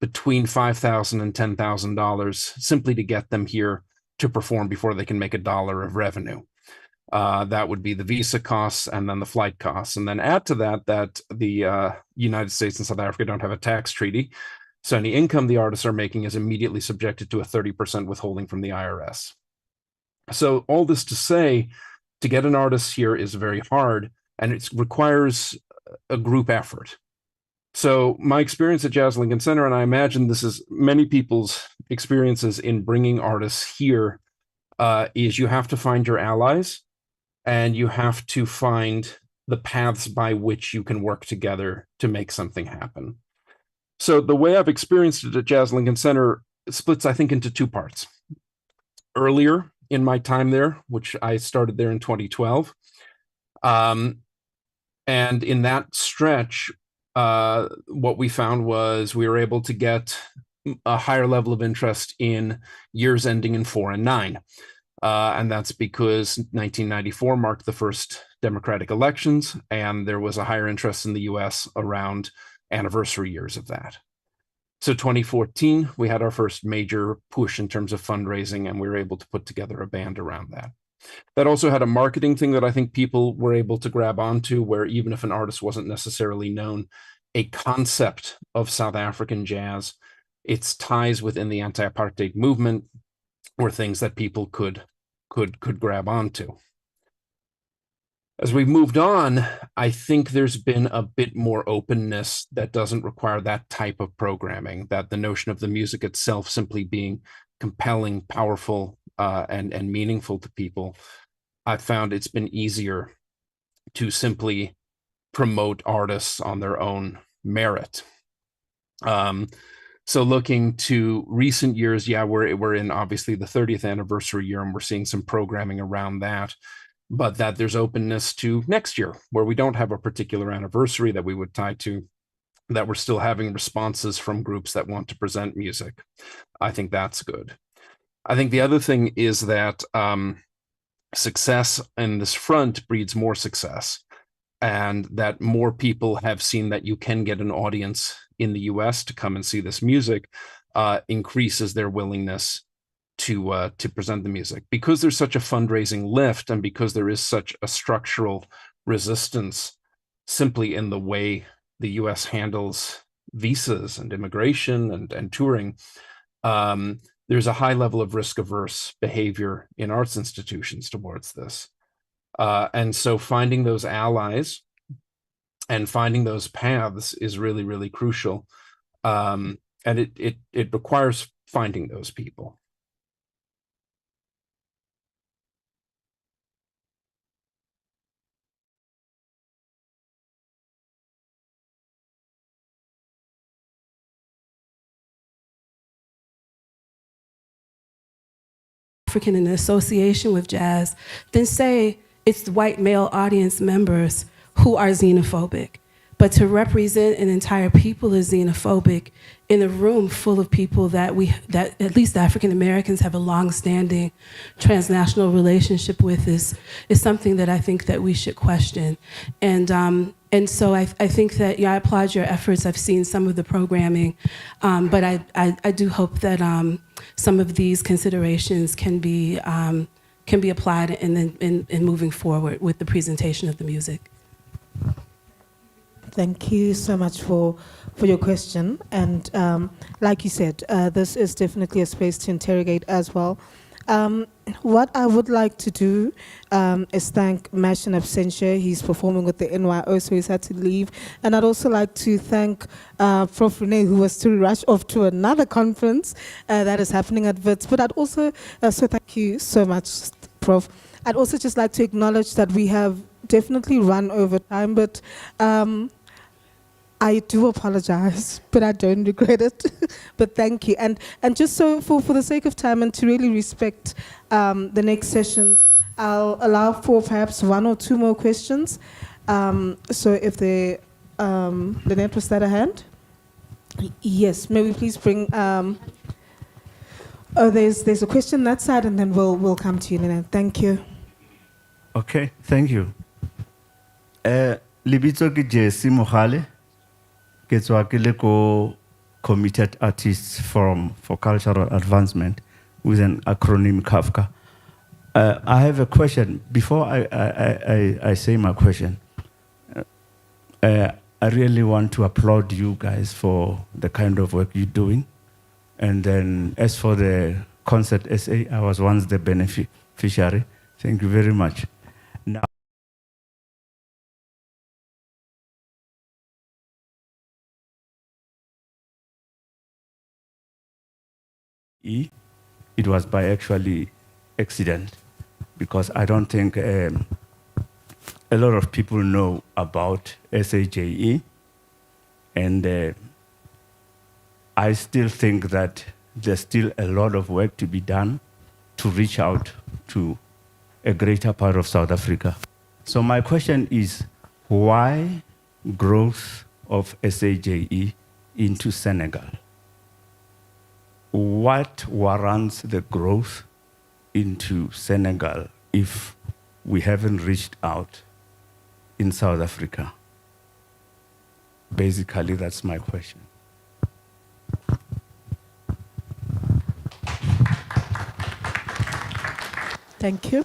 between $5,000 and $10,000 simply to get them here to perform before they can make $1 of revenue. That would be the visa costs and then the flight costs. And then add to that the United States and South Africa don't have a tax treaty. So any income the artists are making is immediately subjected to a 30% withholding from the IRS. So all this to say, to get an artist here is very hard, and it requires a group effort. So my experience at Jazz Lincoln Center, and I imagine this is many people's experiences in bringing artists here, is you have to find your allies, and you have to find the paths by which you can work together to make something happen. So the way I've experienced it at Jazz Lincoln Center splits, I think, into two parts. Earlier in my time there, which I started there in 2012, and in that stretch, what we found was we were able to get a higher level of interest in years ending in 4 and 9. And that's because 1994 marked the first democratic elections, and there was a higher interest in the US around anniversary years of that. So 2014, we had our first major push in terms of fundraising, and we were able to put together a band around that. That also had a marketing thing that I think people were able to grab onto, where even if an artist wasn't necessarily known, a concept of South African jazz, its ties within the anti-apartheid movement were things that people could grab onto. As we've moved on, I think there's been a bit more openness that doesn't require that type of programming, that the notion of the music itself simply being compelling, powerful, and meaningful to people. I've found it's been easier to simply promote artists on their own merit. So looking to recent years, yeah, we're in obviously the 30th anniversary year, and we're seeing some programming around that. But that there's openness to next year, where we don't have a particular anniversary that we would tie to, that we're still having responses from groups that want to present music. I think that's good. I think the other thing is that success in this front breeds more success, and that more people have seen that you can get an audience in the US to come and see this music, increases their willingness to present the music. Because there's such a fundraising lift, and because there is such a structural resistance simply in the way the US handles visas and immigration and touring, there's a high level of risk-averse behavior in arts institutions towards this. And so finding those allies and finding those paths is really, really crucial. And it requires finding those people. African in association with jazz, then say it's the white male audience members who are xenophobic. But But to represent an entire people as xenophobic in a room full of people that at least African Americans have a long-standing transnational relationship with is something that I think that we should question. And so I think that, I applaud your efforts. I've seen some of the programming, but I do hope that some of these considerations can be applied in moving forward with the presentation of the music. Thank you so much for your question. And like you said, this is definitely a space to interrogate as well. What I would like to do is thank Mash in absentia. He's performing with the NYO, so he's had to leave. And I'd also like to thank Prof. Renee, who was to rush off to another conference that is happening at WITS. But I'd also, so thank you so much, Prof. I'd also just like to acknowledge that we have definitely run over time, but I do apologize, but I don't regret it. But thank you. And just so for the sake of time and to really respect the next sessions, I'll allow for perhaps 1 or 2 more questions. So if Lynette, was that a hand? Yes, may we please bring, there's a question that side, and then we'll come to you, Lynette. Thank you. Okay, thank you. Libitso ke Jesse Mohale. Ke tswa ke le ko Committed Artists Forum for Cultural Advancement with an acronym CAFCA. I have a question. Before I say my question, I really want to applaud you guys for the kind of work you're doing. And then as for the Concert SA, I was once the beneficiary. Thank you very much. Now, it was by actually accident, because I don't think a lot of people know about SAJE, and I still think that there's still a lot of work to be done to reach out to a greater part of South Africa. So my question is, why growth of SAJE into Senegal? What warrants the growth into Senegal if we haven't reached out in South Africa? Basically, that's my question. Thank you.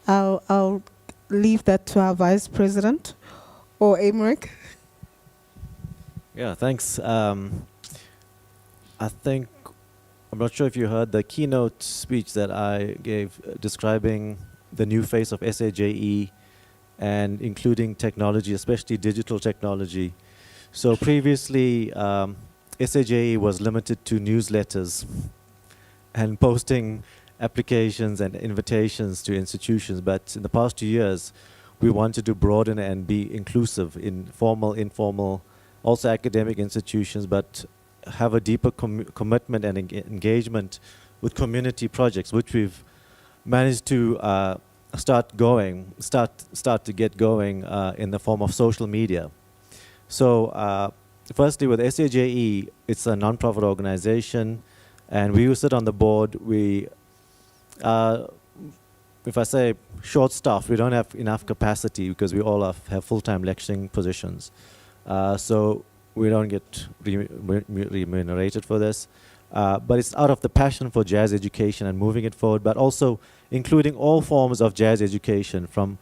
I'll leave that to our Vice President or Emerick. Yeah, thanks. I think, I'm not sure if you heard the keynote speech that I gave describing the new face of SAJE and including technology, especially digital technology. So previously, SAJE was limited to newsletters and posting applications and invitations to institutions. But in the past 2 years, we wanted to broaden and be inclusive in formal, informal, also academic institutions, but have a deeper commitment and engagement with community projects, which we've managed to start to get going in the form of social media. So firstly, with SAJE, it's a non-profit organization, and we sit on the board. We, if I say short staff, we don't have enough capacity because we all have full-time lecturing positions. So we don't get remunerated for this. But it's out of the passion for jazz education and moving it forward, but also including all forms of jazz education from,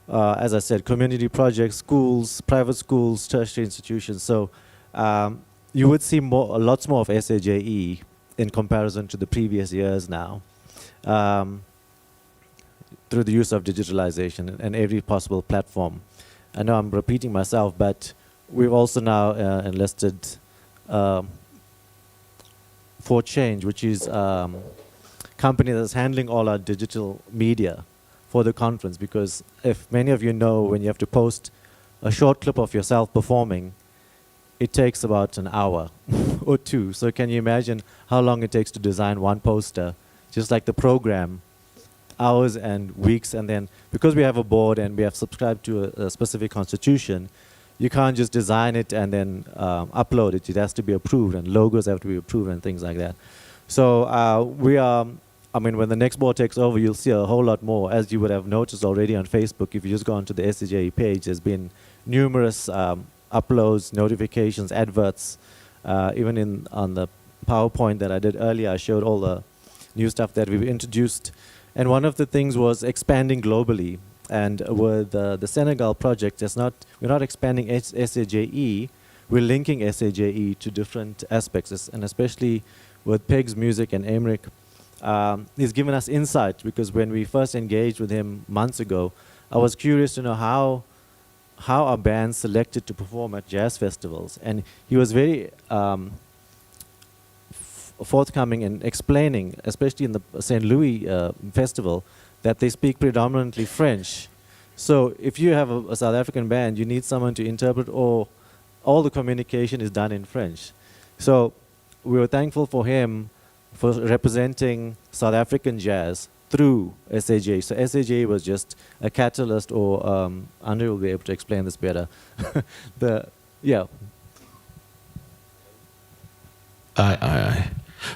as I said, community projects, schools, private schools, tertiary institutions. So you would see lots more of SAJE in comparison to the previous years now, through the use of digitalization and every possible platform. I know I'm repeating myself, but we've also now enlisted For Change, which is a company that's handling all our digital media for the conference. Because if many of you know, when you have to post a short clip of yourself performing, it takes about an hour or 2. So can you imagine how long it takes to design one poster? Just like the program, hours and weeks. And then because we have a board and we have subscribed to a specific constitution, you can't just design it and then upload it. It has to be approved, and logos have to be approved and things like that. So we are, I mean, when the next board takes over, you'll see a whole lot more. As you would have noticed already on Facebook, if you just go onto the SAJE page, there's been numerous uploads, notifications, adverts. Even on the PowerPoint that I did earlier, I showed all the new stuff that we've introduced. And one of the things was expanding globally. And with the Senegal project, we're not expanding SAJE, we're linking SAJE to different aspects, and especially with Peg's music and Emmerich, he's given us insight, because when we first engaged with him months ago, I was curious to know how are bands selected to perform at jazz festivals. And he was very forthcoming in explaining, especially in the St. Louis festival, that they speak predominantly French. So if you have a South African band, you need someone to interpret, or all the communication is done in French. So we were thankful for him for representing South African jazz through SAJE. So SAJE was just a catalyst, or Andre will be able to explain this better.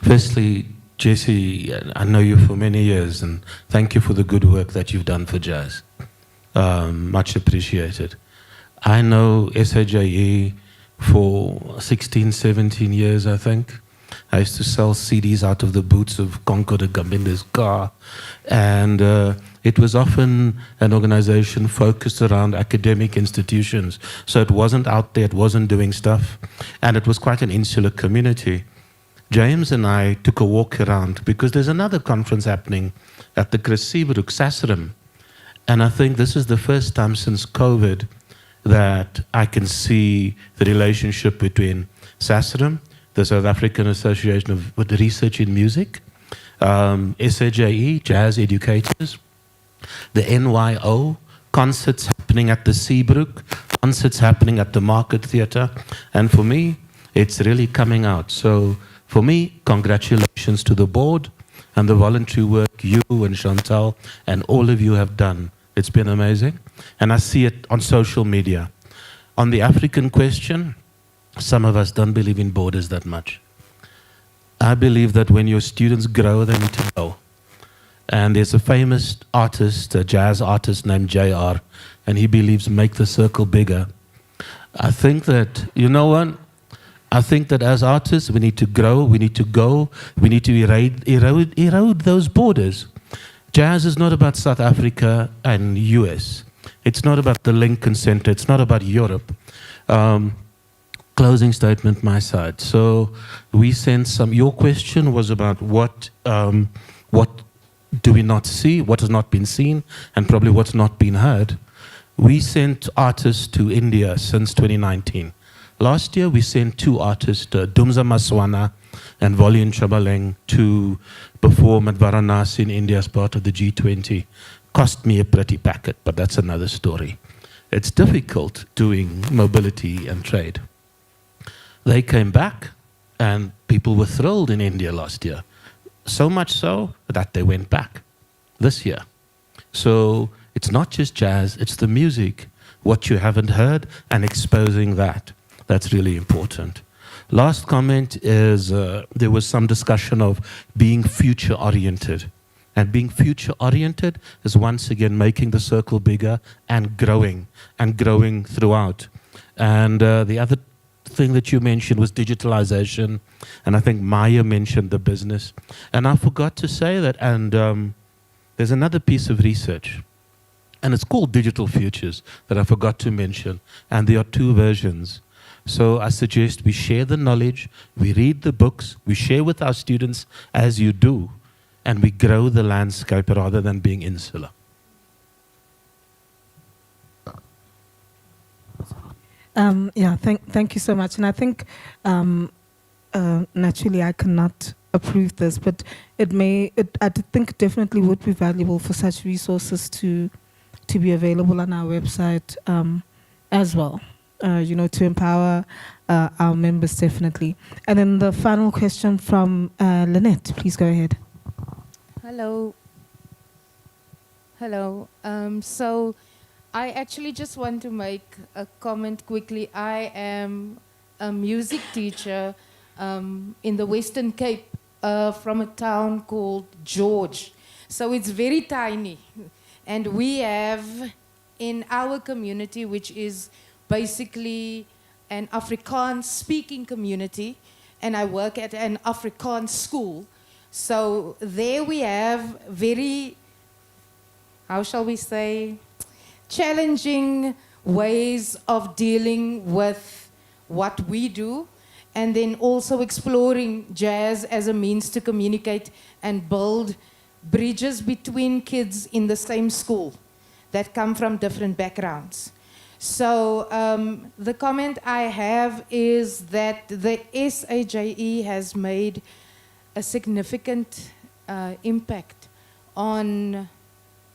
Firstly, Jesse, I know you for many years, and thank you for the good work that you've done for jazz. Much appreciated. I know SAJE for 16, 17 years, I think. I used to sell CDs out of the boots of Concord and Gambinda's car. And it was often an organization focused around academic institutions. So it wasn't out there, it wasn't doing stuff. And it was quite an insular community. James and I took a walk around, because there's another conference happening at the Kresibruk, Sasserim. And I think this is the first time since COVID that I can see the relationship between Sasserim, the South African Association of Research in Music, SAJE, Jazz Educators, the NYO, concerts happening at the Seabrook, concerts happening at the Market Theatre. And for me, it's really coming out. So for me, congratulations to the board and the voluntary work you and Chantal and all of you have done. It's been amazing. And I see it on social media. On the African question, some of us don't believe in borders that much. I believe that when your students grow, they need to go. And there's a famous artist, a jazz artist named JR, and he believes make the circle bigger. I think that, you know what? I think that as artists, we need to grow, we need to go, we need to erode those borders. Jazz is not about South Africa and US. It's not about the Lincoln Center. It's not about Europe. Closing statement, my side. So we sent some, your question was about what do we not see, what has not been seen, and probably what's not been heard. We sent artists to India since 2019. Last year, we sent 2 artists, Dumza Maswana and Volin Chabaleng, to perform at Varanasi in India as part of the G20. Cost me a pretty packet, but that's another story. It's difficult doing mobility and trade. They came back, and people were thrilled in India last year. So much so that they went back this year. So it's not just jazz, it's the music, what you haven't heard, and exposing that. That's really important. Last comment is there was some discussion of being future-oriented. And being future-oriented is once again making the circle bigger and growing throughout. And the other thing that you mentioned was digitalization. And I think Maya mentioned the business. And I forgot to say that, and there's another piece of research. And it's called Digital Futures that I forgot to mention. And there are 2 versions. So I suggest we share the knowledge, we read the books, we share with our students as you do, and we grow the landscape rather than being insular. Thank you so much. And I think naturally I cannot approve this, but I think definitely would be valuable for such resources to be available on our website as well. To empower our members, definitely. And then the final question from Lynette, please go ahead. Hello. So I actually just want to make a comment quickly. I am a music teacher in the Western Cape from a town called George. So it's very tiny. And we have in our community, which is basically an Afrikaans speaking community, and I work at an Afrikaans school. So there we have very, how shall we say, challenging ways of dealing with what we do, and then also exploring jazz as a means to communicate and build bridges between kids in the same school that come from different backgrounds. So the comment I have is that the SAJE has made a significant impact on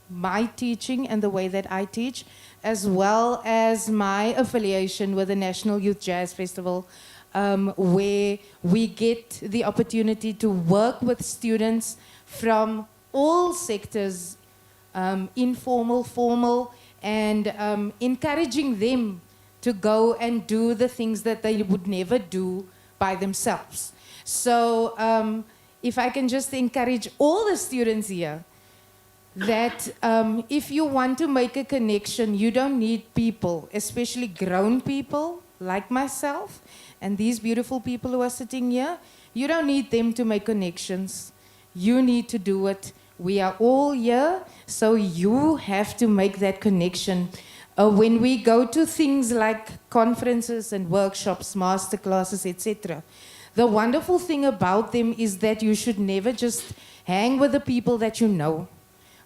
my teaching and the way that I teach, as well as my affiliation with the National Youth Jazz Festival, where we get the opportunity to work with students from all sectors, informal, formal, and encouraging them to go and do the things that they would never do by themselves. So if I can just encourage all the students here, that if you want to make a connection, you don't need people, especially grown people like myself and these beautiful people who are sitting here. You don't need them to make connections. You need to do it. We are all here, so you have to make that connection. When we go to things like conferences and workshops, master classes, etc., the wonderful thing about them is that you should never just hang with the people that you know,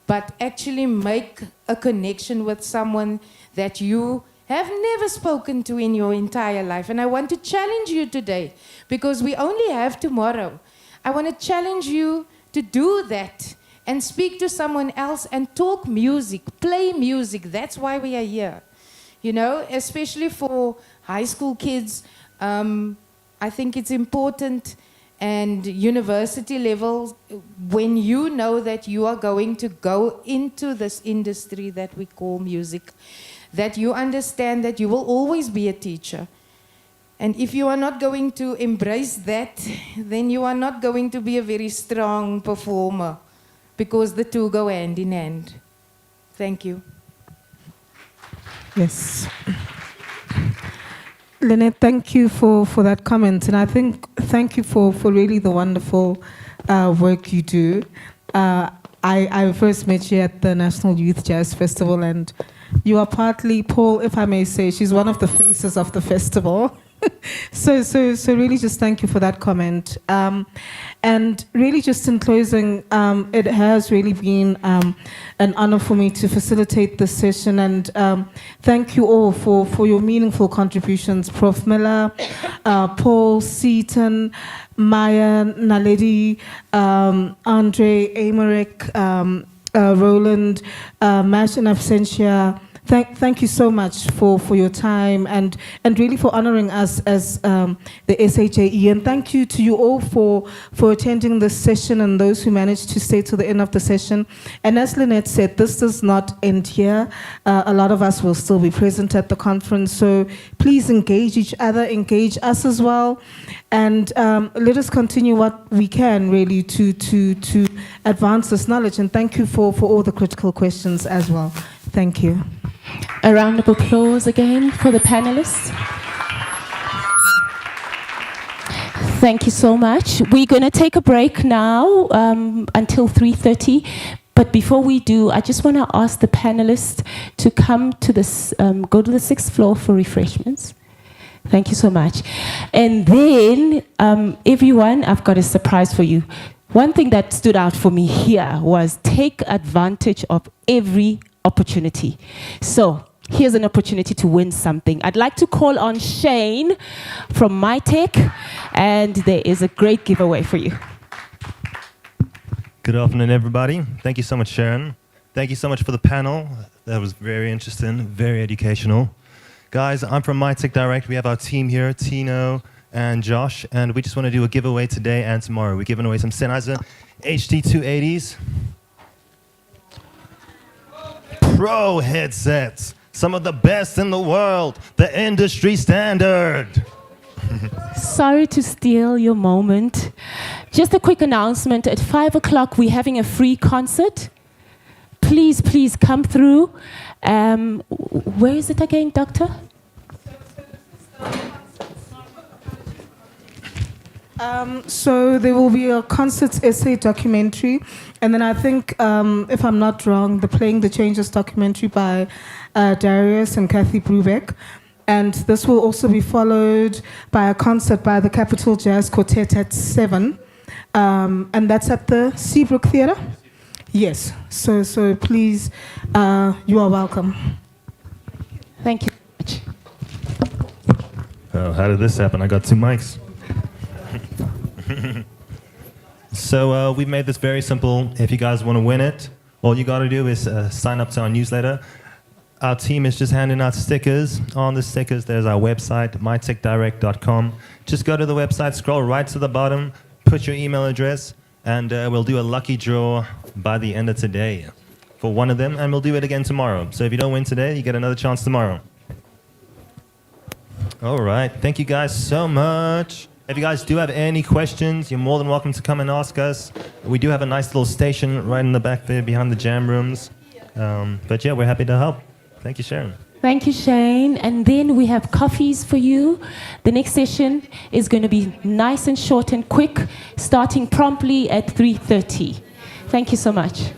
but actually make a connection with someone that you have never spoken to in your entire life. And I want to challenge you today, because we only have tomorrow. I want to challenge you to do that and speak to someone else and talk music, play music. That's why we are here. You know, especially for high school kids, I think it's important, and university levels, when you know that you are going to go into this industry that we call music, that you understand that you will always be a teacher. And if you are not going to embrace that, then you are not going to be a very strong performer, because the two go hand in hand. Thank you. Yes. Lynette, thank you for that comment. And I think thank you for really the wonderful work you do. I first met you at the National Youth Jazz Festival, and you are partly, Paul, if I may say, she's one of the faces of the festival. So really just thank you for that comment. And really just in closing, it has really been an honor for me to facilitate this session, and thank you all for your meaningful contributions. Prof. Miller, Paul, Seaton, Maya, Naledi, Andre, Amaric, Roland, Mash in absentia. Thank you so much for your time and really for honoring us as the SAJE. And thank you to you all for attending this session and those who managed to stay to the end of the session. And as Lynette said, this does not end here. A lot of us will still be present at the conference. So please engage each other, engage us as well. And let us continue what we can really to advance this knowledge. And thank you for all the critical questions as well. Thank you. A round of applause again for the panelists. Thank you so much. We're going to take a break now until 3:30. But before we do, I just want to ask the panelists to come to this, go to the 6th floor for refreshments. Thank you so much. And then, everyone, I've got a surprise for you. One thing that stood out for me here was take advantage of every opportunity. So here's an opportunity to win something. I'd like to call on Shane from MyTech, and there is a great giveaway for you. Good afternoon, everybody. Thank you so much, Sharon. Thank you so much for the panel. That was very interesting, very educational. Guys, I'm from MyTech Direct. We have our team here, Tino and Josh, and we just want to do a giveaway today and tomorrow. We're giving away some Sennheiser HD280s. Pro headsets. some of the best in the world, the industry standard. Sorry to steal your moment. Just a quick announcement. At 5 o'clock, we're having a free concert. Please, please come through. Where is it again, Doctor? So there will be a concert essay documentary, and then I think, if I'm not wrong, the Playing the Changes documentary by Darius and Kathy Brubeck. And this will also be followed by a concert by the Capital Jazz Quartet at 7. And that's at the Seabrook Theatre? Yes. So please, you are welcome. Thank you. Oh, how did this happen? I got 2 mics. So we've made this very simple. If you guys want to win it, all you got to do is sign up to our newsletter. Our team is just handing out stickers. On the stickers, there's our website, mytechdirect.com. Just go to the website, scroll right to the bottom, put your email address, and we'll do a lucky draw by the end of today for one of them, and we'll do it again tomorrow. So if you don't win today, you get another chance tomorrow. All right. Thank you guys so much. If you guys do have any questions, you're more than welcome to come and ask us. We do have a nice little station right in the back there behind the jam rooms. But yeah, we're happy to help. Thank you, Sharon. Thank you, Shane. And then we have coffees for you. The next session is going to be nice and short and quick, starting promptly at 3:30. Thank you so much.